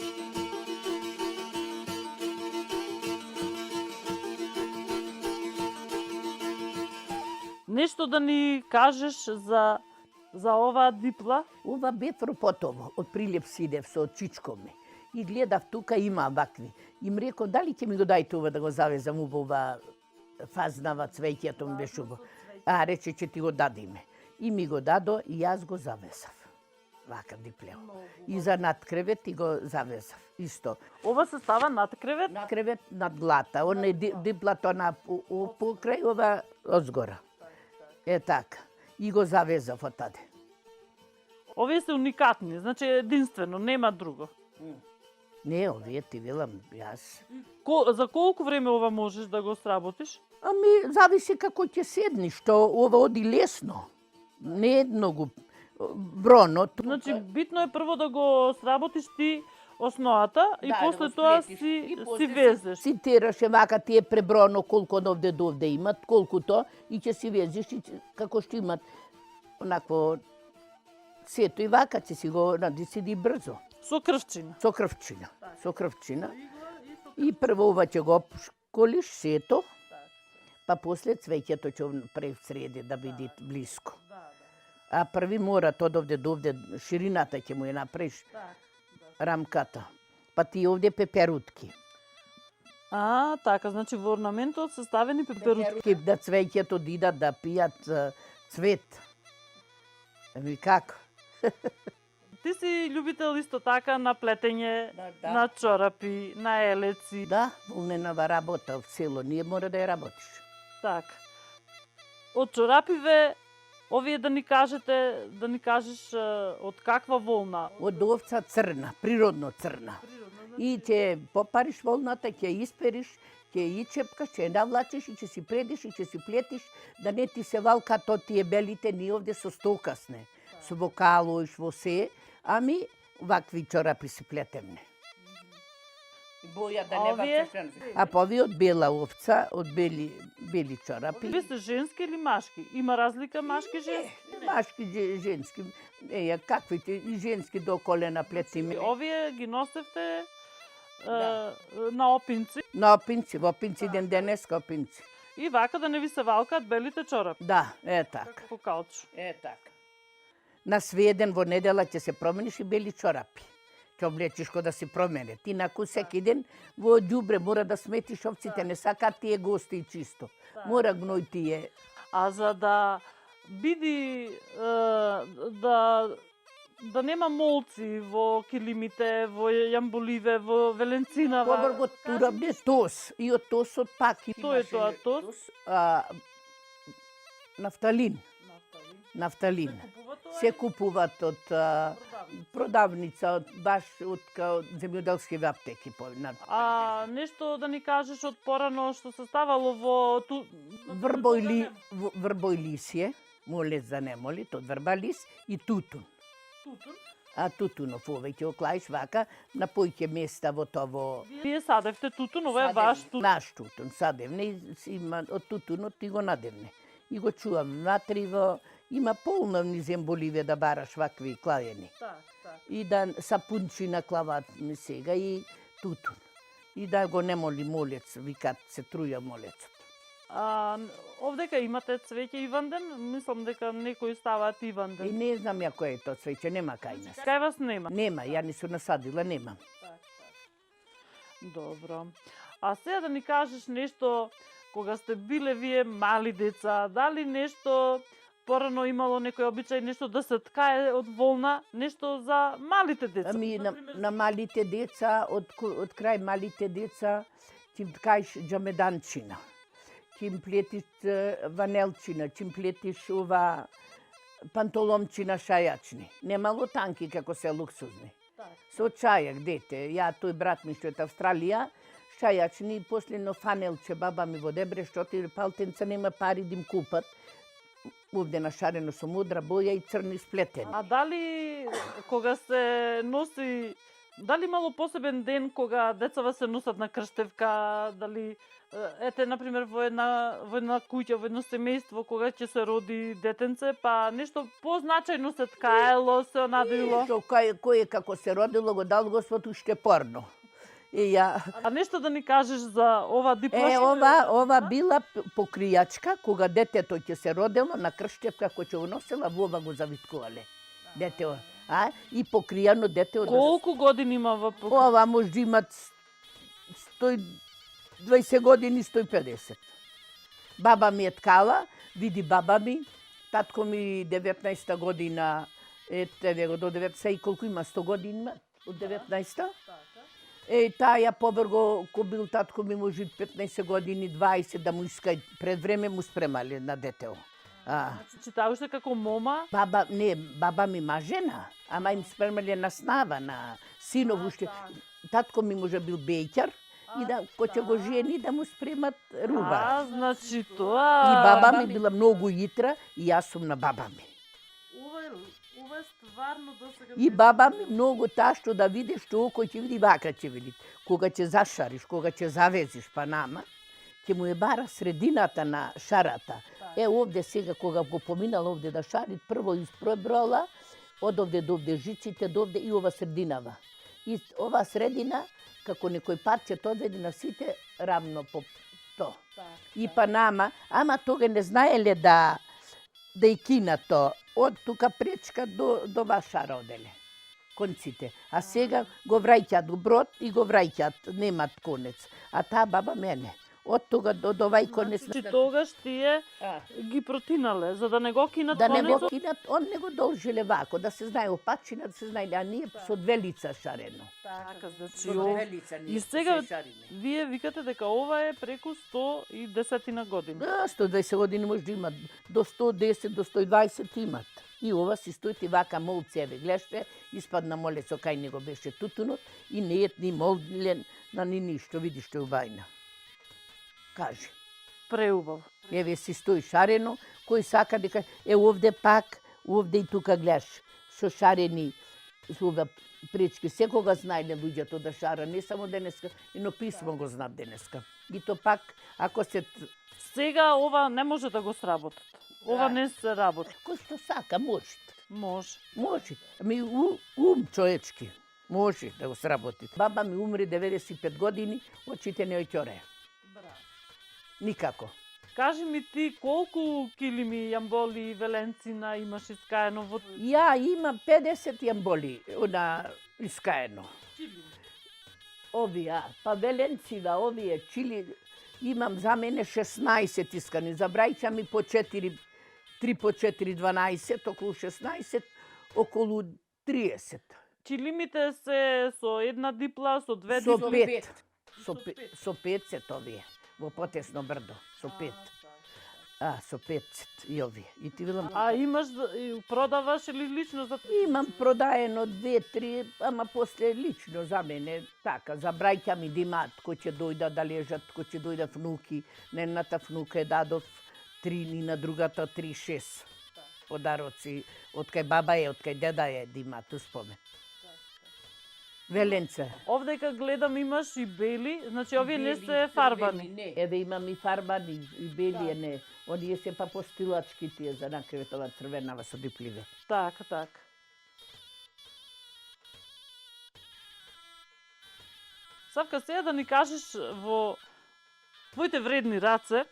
Нешто да ни кажеш за оваа дипла? Ова Бетро Потово, од Прилеп сидев со чичкоме. И гледав тука има вакви. Им реков, дали ќе ми го дајте ова да го завезам ова фазнава цвеќето ми беше убаво. А, рече, ќе ти го дадиме. И ми го дадо и јас го завезав. Вака диплево. И за над кревет и го завезав. Исто. Ова се става над кревет? Над кревет, над глата. Он е диплато на покрај, ова озгора. Е така. И го завезав од таде. Овие се уникатни, значи единствено, нема друго. Не, овие ти велам, јас. За колку време ова можеш да го сработиш? Ами, зависи како ќе седниш, што ова оди лесно. Не е многу броно. Значи, битно е прво да го сработиш ти основата и после тоа си везеш. Си тераше вака ти е преброно колку од овде до овде имат, колкуто и ќе си везеш и како што имат онакво сето и вака ќе си го надиседи брзо. Со крвчина. Со крвчина. Со крвчина. И прво ова ќе го колиш сето, па после цвеќето ќе пресреди да биде блиско. А први мора од овде до овде ширината ќе му ја направиш. Рамката. Па ти овде пеперутки. А, така, значи во орнаментот се ставени пеперутки. Да цвеќето дидат да пијат цвет. Ами како? Ти си љубител исто така на плетење, на чорапи, на елеци. Да, волненава работа в село, ние мора да ја работиш. Така. Од чорапиве, овие да ни кажеш од каква волна? Од овца црна, природно црна. И ќе попариш волната, ќе испериш, ќе ја чепкаш, ќе ја навлачиш и ќе си предиш и ќе си плетиш, да не ти се валка то тие белите, ние овде со стокасне. Со вокалоиш во се, ами вакви чорапи си плетемне. Боја да не бачаш. А па овие од бела овца, од бели чорапи. Овие се женски или машки? Има разлика машки женски? Машки, женски. Каквите и женски до колена плетиме. Овие ги носевте на опинци? На опинци, во опинци денеска опинци. И вака да не ви се валкаат белите чорапи? Да, е така. Како каучу. Е така. На сведен во недела ќе се промениш и бели чорапи. Ќе облечиш ко да се промене. Ти наку секи ден во ѓубре мора да сметиш овците, не сака тие гости и чисто. Мора гној тие. А за да биди да нема молци во килимите, во јамболиве, во веленцинава. Побрго турабне тос и од тосот пак. Што е тоа тос? Нафталин. Нафталин. Се купуваат од продавница, баш од земјоделски аптеки. А нешто да ни кажеш од порано што се ставало во врбојлисје, молец да не молит, од врбалис и тутун. А тутунов овој ќе оклаиш вака на појќе места во тоа. Вие садевте тутун, ова е ваш тутун. Наш тутун садевне, има од тутунот и го надевне. И го чувам внатри има полно низ Боливија да бараш вакви клајени. И да сапунчина клават ми сега и тутун. И да го не моли молец, викат се труја молецот. Овдека имате цвеќе Иванден? Мислам дека некои ставаат Иванден. И не знам ја кој е тоа цвеќе, нема кај нас. Кај вас нема? Нема, ја не сум насадила, нема. Добро. А сега да ни кажеш нешто, кога сте биле вие мали деца, дали нешто порано имало некој обичај, нешто да се ткае од волна, нешто за малите деца? Ами на малите деца, од крај малите деца, ти ткаеш џамеданчина. ќе им плетиш ванелчина, ќе им плетиш ова пантоломчина шајачни. Немало танки како се луксузни. Со чајак, дете. Ја, тој брат ми што е Австралија, шајачни и после но фанелче баба ми во дебре, што ти палтенца нема пари да им купат. Овде нашарено со мудра боја и црни сплетени. А дали кога се носи, дали мало посебен ден кога децава се носат на крштевка, дали ете например во една куќа, во едно семејство кога ќе се роди детенце, па нешто позначајно се ткаело, се надоило. Што кој како се родило го дал Господ уште порно. И ја А нешто да ни кажеш за ова диплоша? ова била покријачка кога детето ќе се родело на крштевка кој ќе го носела, во ова го завиткувале. Детето, и покријано детето. Колку години има во Ова може да имат 120 години, 150. Баба ми е ткала, види баба ми, татко ми 19-та година, еве го до 90 и колку има, 100 години има, од 19-та. Таја побрго, ко бил татко ми може 15 години, 20, да му иска пред време му спремале на детео. Значи таа уште како мома? Баба ми мажена, ама им спремале на снава, на синов уште. Татко ми може бил бејќар и да кој ќе го жени да му спремат руба. Значи тоа. И баба ми била многу итра и јас сум на баба ми. Ова е стварно досега. И баба ми многу таа што да видиш, што кој ќе види, вака ќе види. Кога ќе зашариш, кога ќе завезиш Панама, ќе му е бара средината на шарата. Овде сега кога го поминала овде да шари, прво испробрала од овде до овде жиците, до овде и ова срединава. И ова средина како некој пат ќе тоа одведе на сите рамно по то. И Панама, ама тога не знаеле да и кина то. Од тука пречка до Вашара оделе. Конците. А сега го враќаат у брод и го враќаат, немат конец. А таа баба мене. Од тога до овај конец. Значи тогаш тие ги протинале, за да не го кинат да не конецот? го кинат, он не го должеле вако, да се знае опачина, да се знае, а ние со две лица шарено. Така, значи, лица и сега вие викате дека ова е преку 110 години. Да, 120 години може да имат, до 110, до 120 имат. И ова си стоите вака молцеве. Гледате, испадна молецо кај него беше тутунот и не ет ни молен на ни ништо, видиш што е убајна. Кажи. Преубав. Еве си стои шарено, кој сака дека овде пак, овде и тука гледаш, со шарени со ова пречки. Секога знаеле луѓето да шара, не само денеска, но писмо го знаат денеска. И то пак, ако се... Сега ова не може да го сработат. Ова не се работи. Кој што сака, може. Може. Може. Ами човечки. Може да го сработи. Баба ми умре 95 години, очите не оќореа. Никако. Кажи ми ти колку килими, јамболи и веленцина имаш искаено во... Ја имам 50 јамболи на искаено. Овие, па веленцива, овие чили, имам за мене 16 искани. За брајча ми по 4, 3 по 4, 12, околу 16, околу 30. Чилимите се со една дипла, со две дипла? Со 5 овие. Во потесно брдо, со 5. Со 5 и овие. И ти велам... А имаш, продаваш или лично за... Имам продаено 2-3, ама после лично за мене, така, за брајќа ми да имаат, кој ќе дојда да лежат, кој ќе дојда внуки. На едната внука е дадов 3 и на другата 3-6 подароци. Од кај баба е, од кај деда е да имаат успомен. Веленце. Овдека гледам имаш и бели, значи овие не се фарбани. Еве имам и фарбани, и бели не. Оние се па постилачки тие за накривет ова црвенава со дипливе. Така, така. Савка, сега да ни кажеш во твоите вредни раце,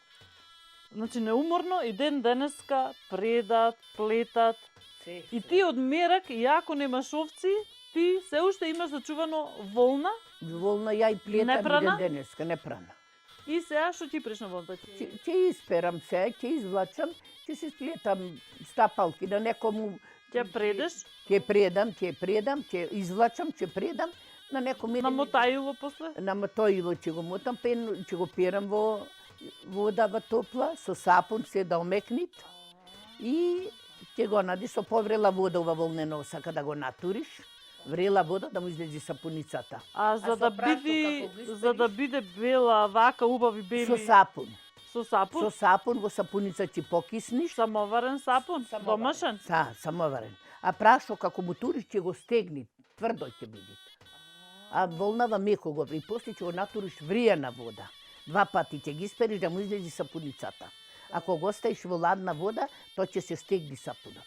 значи неуморно и ден денеска предат, плетат. И ти од мерак, и ако немаш овци, ти се уште имаш зачувано волна. Волна ја и плетам и ден денеска, непрана. И сега што ти преш на волната? Ќе исперам се, ќе извлачам, ќе се сплетам стапалки на некому. Ќе предеш? Ќе предам, ќе извлачам, ќе предам на некому. На мотаило после? На мотаило ќе го мотам, ќе го перам во водава топла, со сапун се да омекнит и ќе го нади со поврела вода ова волнено осака да го натуриш, врела вода да му излези сапуницата. А за со да прашно биде како го за да биде бела, вака убави бели Со сапун. со сапун, Со сапун во сапуница ќе покисниш. самоварен сапун, домашен. Самоварен. А прашо како му туриш ќе го стегни, тврдо ќе биде. А волнава меко го и после ќе го натуриш вриена вода. 2 пати ќе ги испериш да му излези сапуницата. Ако го оставиш во ладна вода, то ќе се стегни сапунот.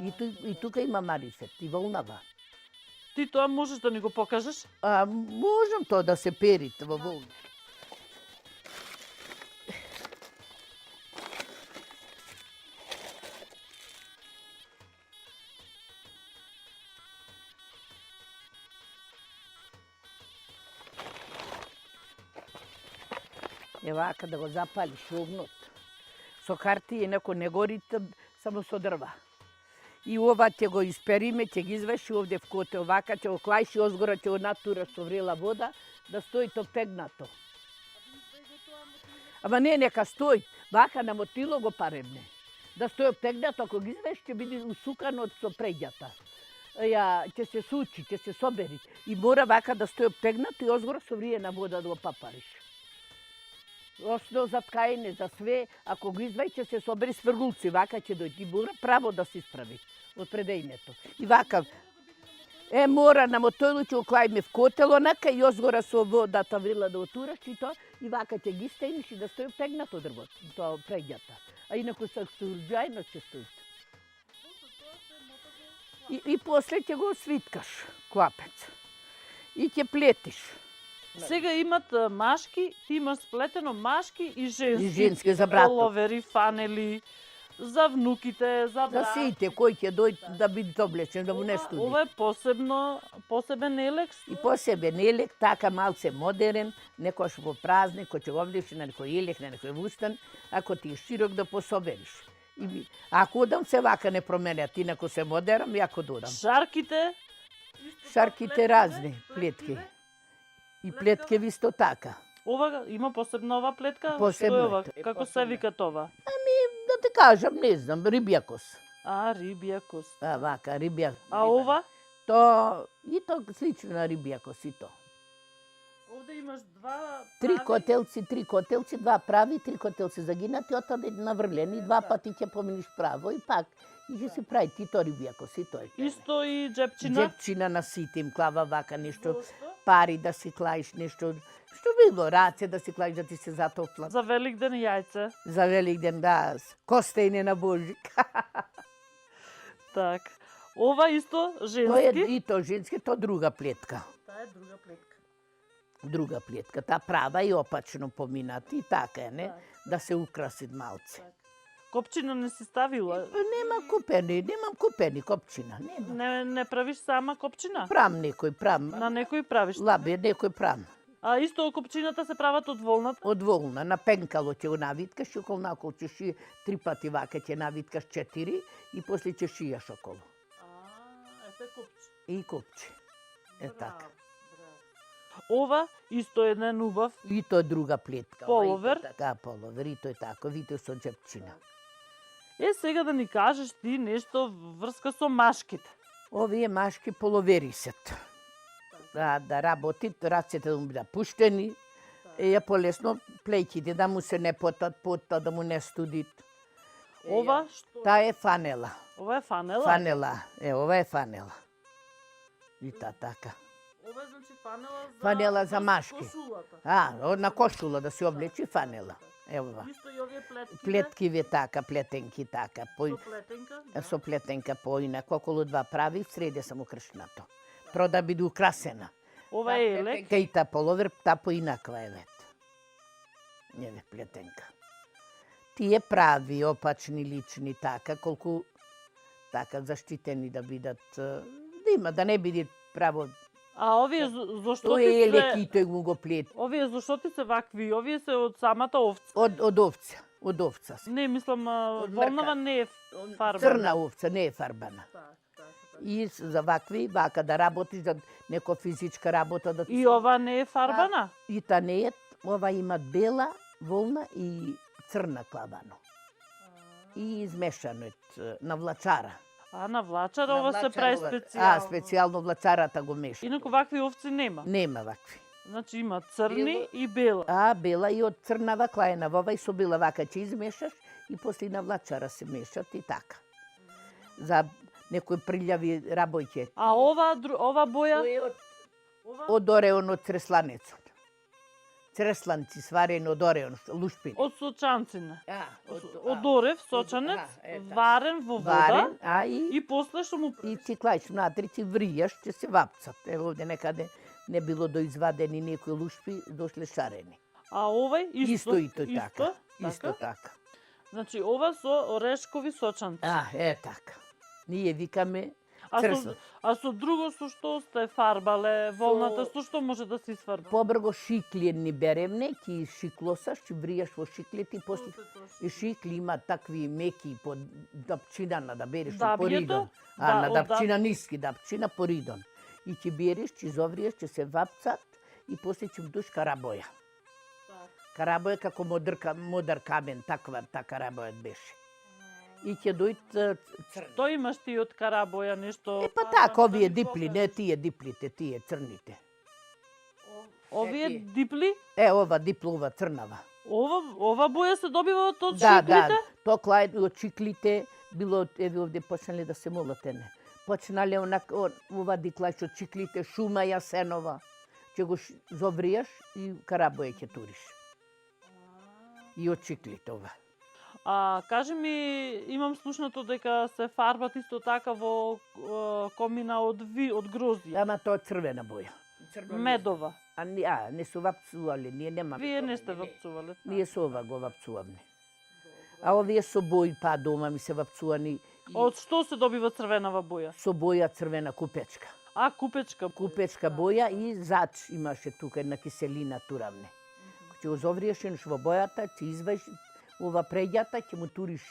И тука има марифет, и волнава. Ти тоа можеш да ни го покажеш? Можам тоа да се перите во волна. Вака да го запалиш огнот. Со хартија неко не гори, само со дрва. И ова ќе го испериме, ќе ги извеши овде в котел, вака ќе го клаиш и озгора ќе го натураш со врела вода, да стои топтегнато. Ама не, нека стои. Вака на мотило го паремне. Да стои оптегнато, ако ги извеш, ќе биде усукано со преѓата. Ќе се сучи, ќе се собери. И мора вака да стои оптегнато и озгора со вриена вода да го папариш. Осно за ткаење, за све, ако го извај, ќе се собери свргулци, вака ќе дојде. И мора право да се исправи од предењето. И вака, мора на мотојло ќе го клаиме в котел, онака и озгора со водата врила да отураш и тоа, и вака ќе ги стегнеш и да стои оптегнато дрвото, тоа преѓата. А инаку се сурџајно ќе стои. И после ќе го свиткаш, клапец. И ќе плетиш. Сега имат машки, ти имаш сплетено машки и женски. И женски за братот. Половери, фанели, за внуките, за брат. За сите кој ќе дојде да биде облечен, да му не студи. Ова е посебен елек. И посебен елек, така малце модерен, некош во празник, кој ќе го облече на некој елек, на некој вустан, ако ти е широк да пособериш. Ако одам се вака не променят, инако се модерам, јако додам. Шарките разни, плетки. И плетке исто така. Ова има посебна ова плетка? Посебна. Што е ова? Како се вика това? Да те кажам, не знам, рибја кос. Рибја кост. Вака, рибја. А ова? То слично на рибја кос и то. Овде имаш два Три котелци, 2 прави, 3 котелци загинати, отаде наврлени, 2 пати ќе поминиш право и пак. И ќе си прави ти то рибја кос и тој. Исто и джепчина? Джепчина на сите им клава вака нешто. Пари да си клаиш нешто, што било, раце да си клаиш да ти се затоплат. За Великден јајце. За Великден, да, костејне на Божик. Так. Ова исто Тоа женски? е и то женски, то друга плетка. Таа е друга плетка. Друга плетка, таа права и опачно поминати, и така е, не? Да се украси малце. Копчина не си ставила? Немам купени копчина, нема. Не правиш сама копчина? Прам некој, прам. На некој правиш? Лабе, некој прам. А исто копчината се прават од волната? Од волна, на пенкало ќе го навиткаш и околу накол ќе шие 3 пати вака ќе навиткаш 4 и после ќе шијаш околу. Ете копче. И копче. така. Ова исто е еден убав. И тоа друга плетка. Половер. Така, половер, и тој така, вите со џепчина. Сега да ни кажеш ти нешто врска со машките. Овие машки половери сет. Да работи, рацете да му бидат пуштени, е полесно плеќите да му се не потат, да му не студит. Ова што? Таа е фанела. Ова е фанела? Фанела, ова е фанела. И така. Ова е значи фанела за машки. Кошулата. На кошула да се облечи фанела. Ева. Исто и овие плетки. Плеткиве така, плетенки така. Со плетенка? Со плетенка поинако, околу 2 прави, в среде само кршнато. Про да биде украсена. Ова е елек. И та половер, та поинаква е вет. Еве плетенка. Тие прави, опачни, лични, така, колку така заштитени да бидат, да не биде право. А овие зошто Тоа е елек и тој му го плет. Овие зошто ти се вакви? Овие се од самата овца. Од овца, од овца. Не, мислам, волнава не е фарбана. Црна овца, не е фарбана. И за вакви, вака да работиш, за нека физичка работа да... И ова не е фарбана? И та не е, ова има бела волна и црна клабано. И измешано на влачара. А на влачар ова се прави специјално. Специјално влачарата го меша. Инаку вакви овци нема. Нема вакви. Значи има црни и бела. Бела и од црнава клаена вова и со бела вака ќе измешаш и после на влачара се мешат и така. За некои прилјави рабојке. А ова боја? Од ореон од тресланецот. Тресланци сварени од ореон, лушпин. Од сочанцина. Од орев, сочанец, варен во вода. Варен, и после што му... И ти клајш внатре, ти вријаш, ќе се вапцат. Ево овде некаде не било доизвадени некои лушпи, дошле шарени. А овај исто така. Исто така. Значи ова со орешкови сочанци. Така. Ние викаме А со друго со што сте фарбале волната, со што може да се изфарба? Побрго шиклени беремне, ки шиклосаш, ти вријаш во шиклите и после и шикли има такви меки по дапчина да береш од поридон. На дапчина ниски, дапчина поридон. И ќе береш, ќе зовриеш, ќе се вапцат и после ќе вдуш карабоја. Карабоја како модр камен, таква карабојат беше. И ќе дојд Што имаш ти од карабоја, нешто? Така, овие дипли, не тие диплите, тие црните. Овие дипли? Ова диплова црнава. Ова боја се добива од чиклите? Да, то клај од чиклите било, еве овде почнале да се молатене. Почнале ова диклај од чиклите, шума јасенова. Ќе го зовриеш и карабоја ќе туриш. И од чиклите ова. Кажи ми, имам слушнато дека се фарбат исто така во комина од грозија. Ама тоа е црвена боја. Медова. Не се вапцувале, ние немаме. Вие не сте вапцувале? Ние со ова го вапцувавме. А овие со бој па дома ми се вапцувани. Од што се добива црвенава боја? Со боја црвена купечка. Купечка. Купечка боја и зач имаше тука една киселина туравне. Ќе го зовриеш во бојата, ќе изваиш ова преѓата, ќе му туриш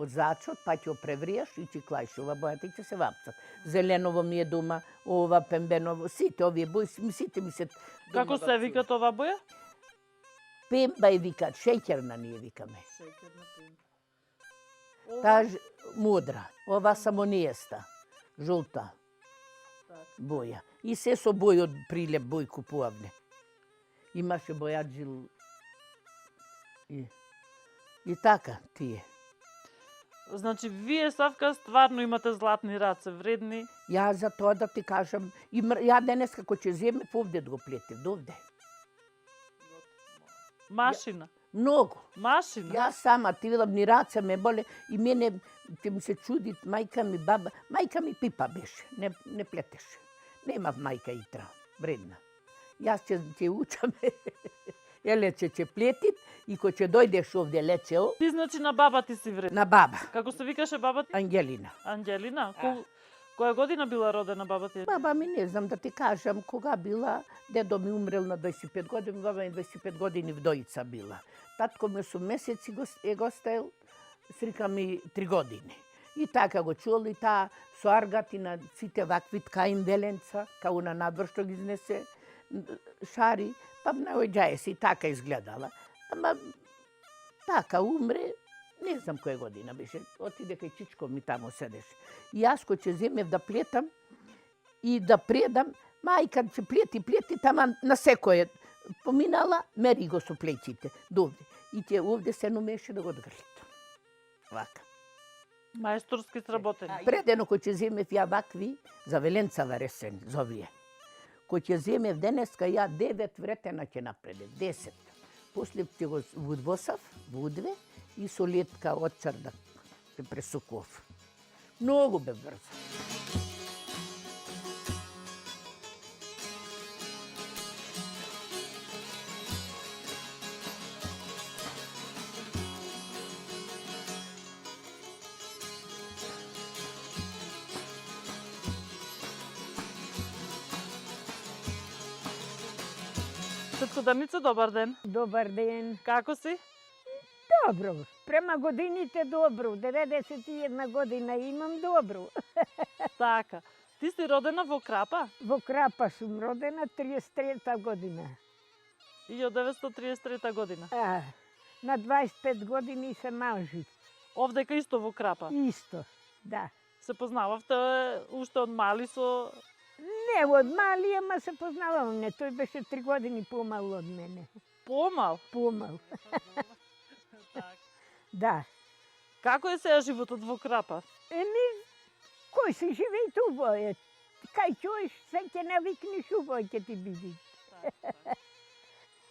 од зачот, па ќе го превриеш и ќе клаиш ова бојата и ќе се вапцат. Зеленово ми е дома, ова пембеново, сите овие бои, сите ми се дома. Како се викат ова боја? Пемба е викат, шеќерна ние викаме. Таа мудра, ова самониеста, жолта боја. И се со бој од прилеп бој купувавне. Имаше бојаджил и така тие. Значи, вие, Савка, стварно имате златни раце, вредни. Ја за тоа да ти кажам, ја денес како ќе земе, овде да го плетев, довде. Машина. Многу. Машина. Ја сама, ти видам, ни раце ме боле и мене ќе ми се чуди мајка ми, баба. Мајка ми пипа беше, не плетеше. Нема мајка итра, вредна. Јас ќе учаме. Елече ќе плетит и кој ќе дојдеш овде лечео. Ти значи на баба ти си вредна? На баба. Како се викаше баба ти? Ангелина. Ангелина? Која година била родена баба ти? Баба ми не знам да ти кажам кога била. Дедо ми умрел на 25 години, баба ми 25 години вдојица била. Татко ми 8 месеци е го стаел, срика ми 3 години. И така го чул и таа со аргати на сите вакви ткаин веленца, као на надвор што ги изнесе шари, па наоѓаe си така изгледала. Ама така умре, не знам која година беше, отиде кај чичко ми тамо седеше. И јас кој ќе земев да плетам и да предам, мајка ќе плети, тама на секој поминала, мери го со плеќите, довде. И ќе овде се номеше да го одгрлит. Вака. Мајсторски сработени. Предено кој ќе земев ја вакви, за веленцава ресен, зовие. Кој ќе земев денеска, ја 9 вретена ќе напредев, 10. После ќе го вудвосав, вудве и со летка од црдак ќе пресуков. Многу бе брзо. Тетко Даница, добар ден. Добар ден. Како си? Добро. Према годините добро. 91 година имам добро. Така. Ти си родена во Крапа? Во Крапа сум родена 33 година. 1933 година. На 25 години се мажи. Овдека исто во Крапа. Исто, да. Се познававте уште од мали со... Не од мали, ама се познаваме. Тој беше 3 години помал од мене. Помал? Помал. Да. Како е сега животот во Крапа? Еми, кој се живее туво е? Кај чуеш, се ќе навикнеш, убаво ќе ти биде.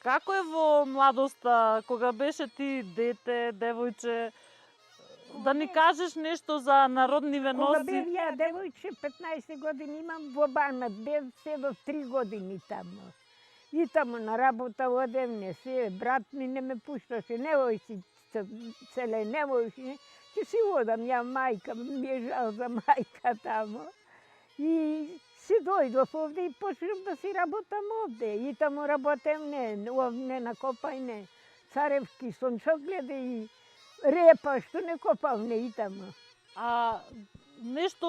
Како е во младоста, кога беше ти дете, девојче, да ни кажеш нешто за народниве Кога носи? бев ја девојче, 15 години имам во Банат, бев седов 3 години тамо. И тамо на работа одем, не се, брат ми не ме пушташе, невој си целе, невој си, ќе си одам, ја мајка, ми е жал за мајка тамо. И си дојдов овде и почнав да си работам овде. И тамо работем овде на Копајне, Царевски, сончогледе и репа, што не копав не и тамо. А нешто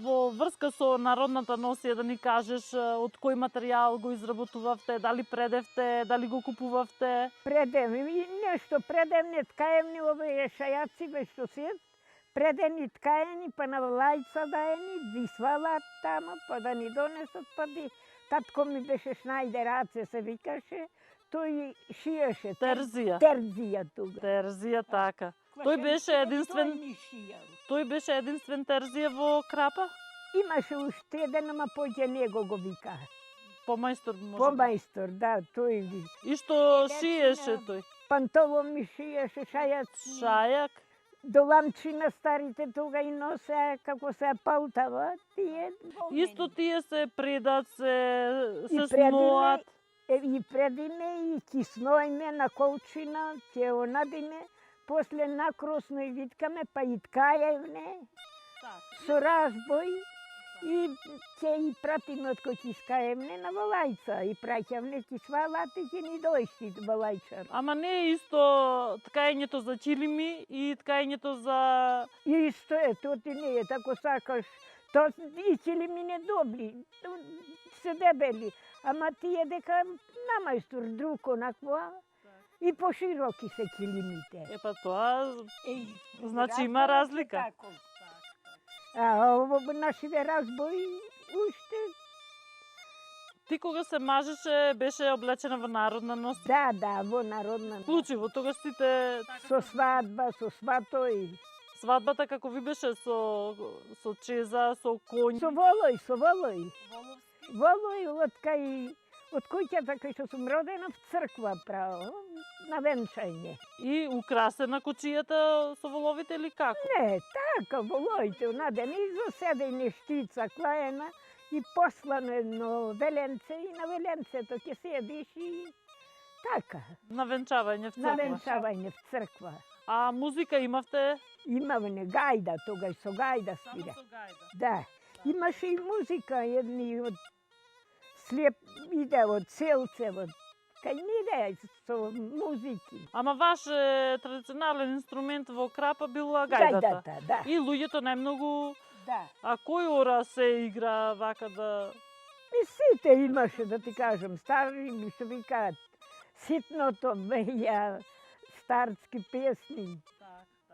во врска со народната носија да ни кажеш од кој материјал го изработувавте, дали предевте, дали го купувавте? Предевни, нешто предевни, ткаевни, овие шајаци ве што се, предени ткаени, па на лајца даени, ди свалат тамо, па да ни донесат, па ди... Татко ми беше Шнајдераце, се викаше, тој шиеше. Терзија. Терзија тука. Терзија, така. Тој беше единствен... Тој беше единствен терзија во Крапа? Имаше уште еден, ама поќе него го вика. Помајстор може. Помајстор, да, тој ви. И што шиеше тој? Пантово ми шиеше, шајаци. Шајак? Доламчина старите тога и носе како се палтава, тие. Исто тие се предат, се И сноат. И предиме, и ки сноиме на колчина, ќе онадиме, после накросно и виткаме, па и ткаевне, со разбој, и ќе и пратиме од кој ќе искаевне на Валајца, и праќавне ки свалат и ќе ни дојшти Валајчар. Ама не е исто ткаењето за чилими и ткаењето за... Исто е, то ти не е, тако сакаш, то и чилими не добри, се дебели, ама тие дека намајстор друг онаква, и пошироки се килимите. Епа тоа, значи има разлика. А ово нашиве разбои уште, Ти кога се мажеше, беше облечена во народна носија. да, во народна. Вклучиво, тогаш сите... Со свадба, со сватој, Свадбата како ви беше со чеза, со конј. со волој, со волој. Волој од куќата кај што сум родена в црква право, на венчање. И украсена кучијата со воловите или како? Не, така, волоите, наден и заседе нештица клаена и послано едно веленце и на веленцето ќе седиш и така, На венчавање в на црква. венчавање в црква. А музика имавте? Имавме гајда, тогаш со гајда свира. Да, имаше и музика, едни од слеп иде од Селцево, кај ни иде со музики. Ама ваш традиционален инструмент во Крапа била гајдата. Гајдата, да. И луѓето најмногу... Да. А кој ора се игра вака да... И сите имаше, да ти кажам, стари ми што викаат, ситното беја, старски песни.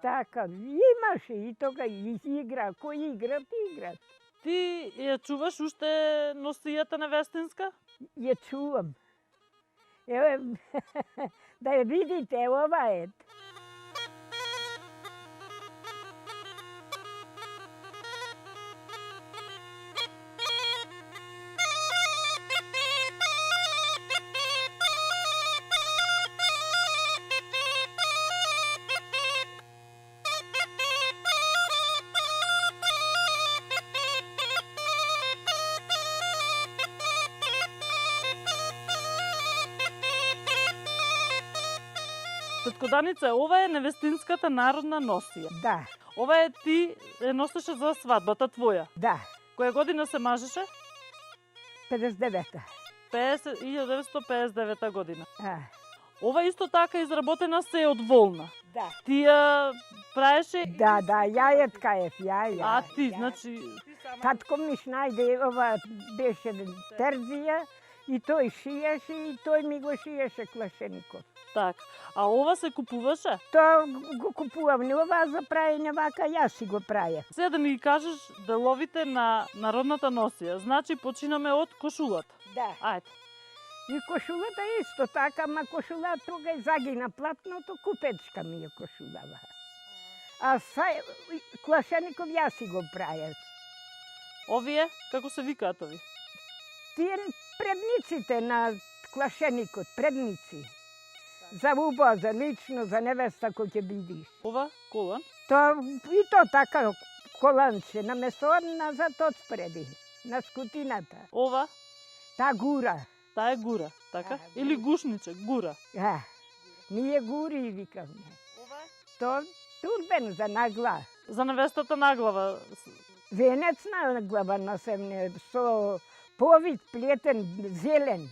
Така, имаше и тога и игра, кој играт, играт. Ти ја чуваш уште носијата невестинска? Ја чувам. Еве, да ја видите, ова е. Тетко Данице, ова е невестинската народна носија. Да, Ова е ти е носеше за свадбата твоја. да, Која година се мажеше? 59-та. 1959 година. А, Ова исто така изработена се од волна. да. Ти ја праеше... Да, ја е ткаев, ја. А ти, ја. значи... Татко ми Шнајде, ова беше терзија И тој шиеше и тој ми го шиеше Клашеников. Так. А ова се купуваше? Тоа го купував не ова за праење вака, јас си го прајав. Сега да ни кажеш деловите на народната носија. Значи починаме од кошулата. Да. Ајде. И кошулата исто така, ма кошула тога загина платното, купечка ми ја кошулава. А Клашеников јас си го прајав. Овие, како се викаат ови? Тие предниците на Клашеникот, предници. За убоза, лично, за невеста кој ќе бидиш. Ова колан? И то така коланче, наместо назад отспреди, на скутината. Ова, Та гура. таа е гура, така? Да, Или гушниче, гура. Ние гури викавме. Ова е? То турбен за нагла. За невестата на глава. Венец на глава носевне, со повид плетен, зелен.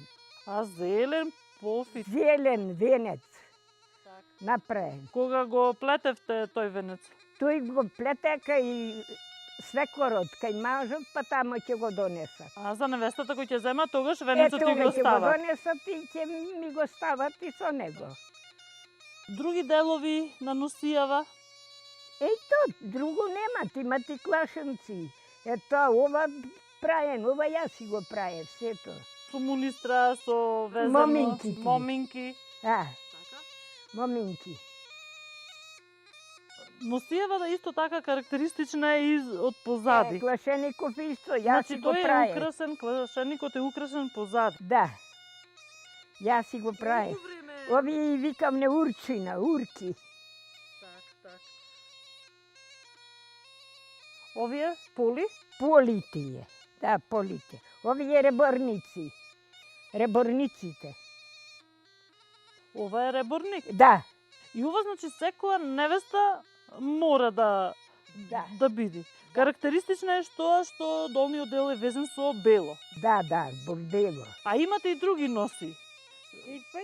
А зелен пофит. Зелен венец Так. направен. Кога го плетевте тој венец? Тој го плете кај свекорот, кај мажот, па тамо ќе го донесат. А за невестата кој ќе зема, тогаш венецот ти тога го ќе го става. донесат и ќе ми го стават и со него. Други делови на носијава? Друго немат, имат и клашенци. Ова праен, ова јас си го праев, сето. Со мунистра, со везено, Моминките. моминки. А, Така? моминки. Носијава исто така карактеристична е и од позади. Клашеников исто, јас Значи си го тој е праев. украсен, клашеникот е украсен позади. Да, јас си го праев. Колку време? Ови викам не урчина, урки. Так. Овие поли? Полите, да, полите. Овие реборници, реборниците. Ова е реборник. Да, И ова значи секоја невеста мора да биде. Карактеристична е што долниот дел е везен со бело. да, бордело. А имате и други носи.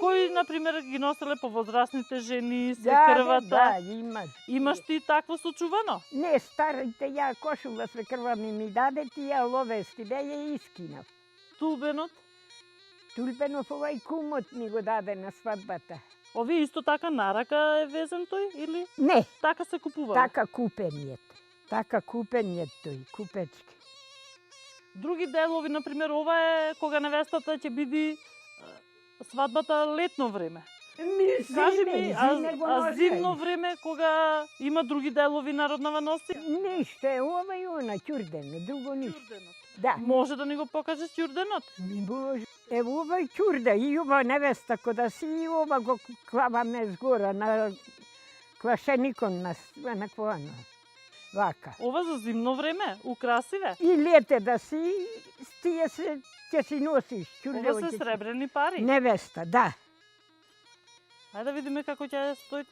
Кои, например, ги носеле повозрастните жени, свекрвата. Да, имат. Имаш ти такво сочувано? Не, старите, ја кошула свекрва ми даде, тија ловески, да ја искинав. Тулбенот? Тулпенов овај кумот ми го даде на свадбата. Овие исто така нарака е везен тој или Не, така се купува? така купениот. Така купениот тој, купечки. Други делови, например, ова е кога невестата ќе биде свадбата летно време. Кажи ми, а зимно време кога има други делови народнава носи? Ништо е ова и она, ќурдено, друго ништо. Да. Може да ни го покажеш ќурденот? Боже, ево овај ќурда и ова невеста кода си и ова го клаваме згора на клашеникон на квоано. Вака. Ова за зимно време, украсиве. И лете да си, тие се ќе си носиш ќурда. Ова се сребрени пари. Невеста, да. Ајде да видиме како ќе стои.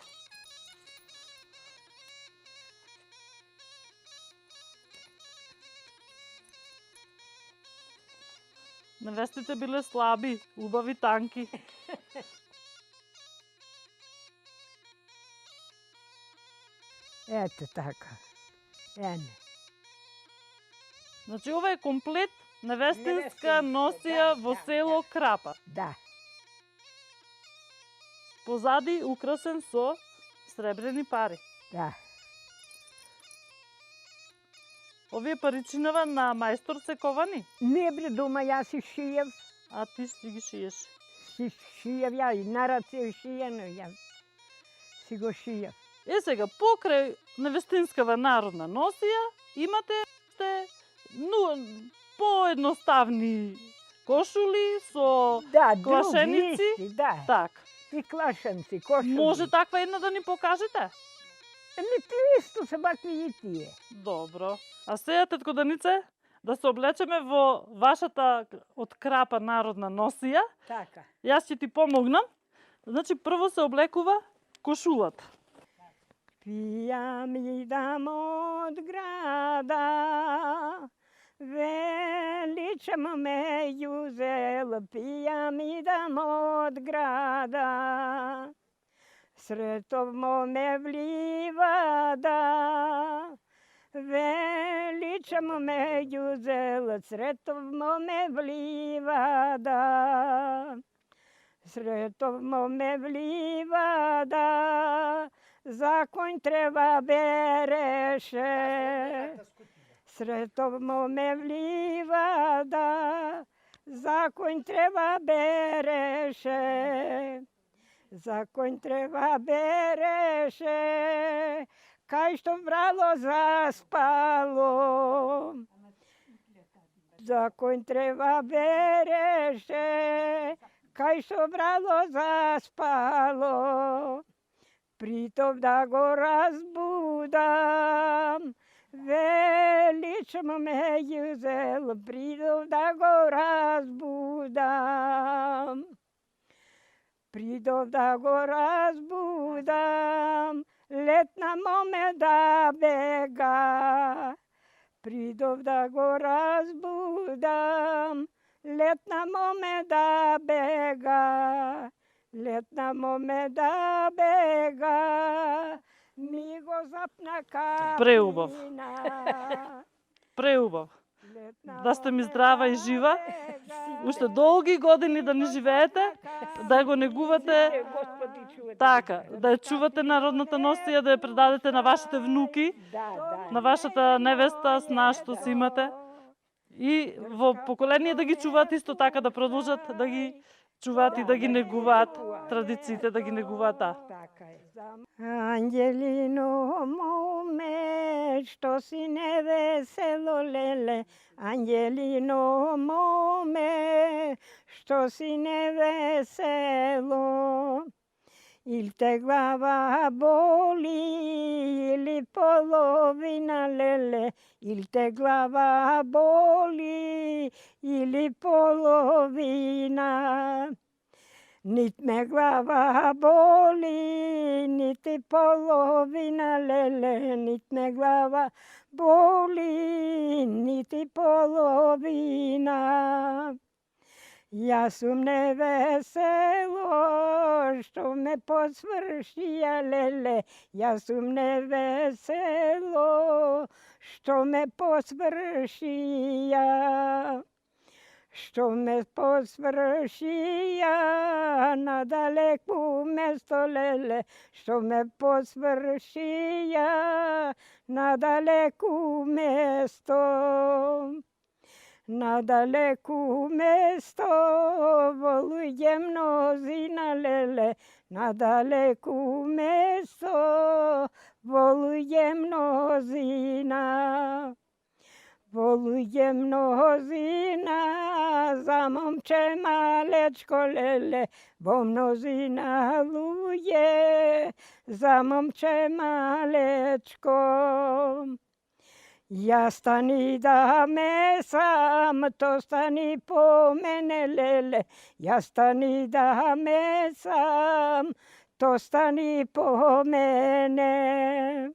Невестите биле слаби, убави танки. Ето така. Ене. Значи ова е комплет невестинска носија во село Крапа. Да. Позади украсен со сребрени пари. Да. Овие паричинава на мајстор се ковани, Не бре дома јас си шиев, а ти си ги шиеш. си шиев ја и на раце шиено ја. Си го шиев. Е сега, покрај невестинскава народна носија, имате поедноставни кошули со Да, клашеници. други исти, да. Так. И клашенци, кошули. Може таква една да ни покажете? Не ти исто се бакви и тие. Добро. А сега, тетко Данице, да се облечеме во вашата од Крапа народна носија. Така. Јас ќе ти помогнам. Значи, прво се облекува кошулата. Пијам идам од града, величам ме јузел, пијам идам од града. Сретов ме вливада, величамо меѓу зелот, сретовмо ме вливада. Сретовмо ме вливада, за конј треба береше. Сретовмо ме вливада, за конј треба береше. За конј треба береше, кај што врало заспало. За конј треба береше, кај што врало заспало. Притов да го разбудам, величамо меѓу зелот, притов да го разбудам. Придов да го разбудам, летна моме да бега. Придов да го разбудам, летна моме да бега. Летна моме да бега, ми го запна капина. Преубав. Преубав. Да сте ми здрава и жива, уште долги години да ни живеете, да го негувате, така, да ја чувате народната носија, да ја предадете на вашите внуки, на вашата невеста, сна што си имате, и во поколение да ги чуваат исто така, да продолжат да ги чуваат и да ги негуваат традициите, да ги негуваат. Ангелино моме, што си невесело леле, Ангелино моме, што си невесело. Или те глава боли, или половина леле, или те глава боли, или половина. Нит ме глава боли, нити половина леле, нит ме глава боли, нити половина. Јас сум невесело, што ме посвршија леле, јас сум невесело, што ме посвршија. Што ме посвршија на далеку место леле, што ме посвршија на далеку место. На далеку место во луѓе мнозина леле, на далеку место во луѓе мнозина. Во луѓе мнозина, за момче малечко леле, во мнозина луѓе, за момче малечко. Ја стани да ме сам, то стани по мене леле, ја стани да ме сам, то стани по мене.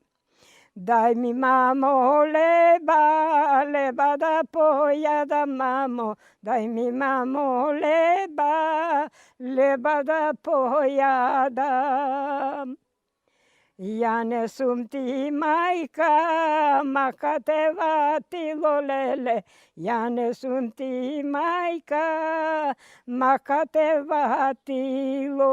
Дај ми мамо леба, леба да појадам мамо, дај ми мамо леба, леба да појадам. Ја не сум ти мајка, мака те ватило леле, ја не сум ти мајка, мака те ватило.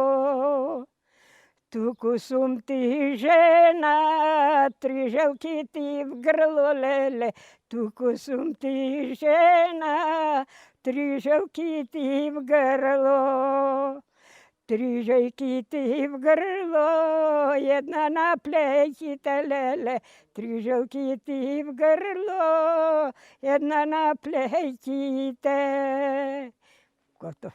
Туку сум ти жена, три желки ти в грло леле, туку сум ти жена, три желки ти в грло. Три желки ти в грло, една на плечите леле, три желки ти в грло, една на плечите. Готово.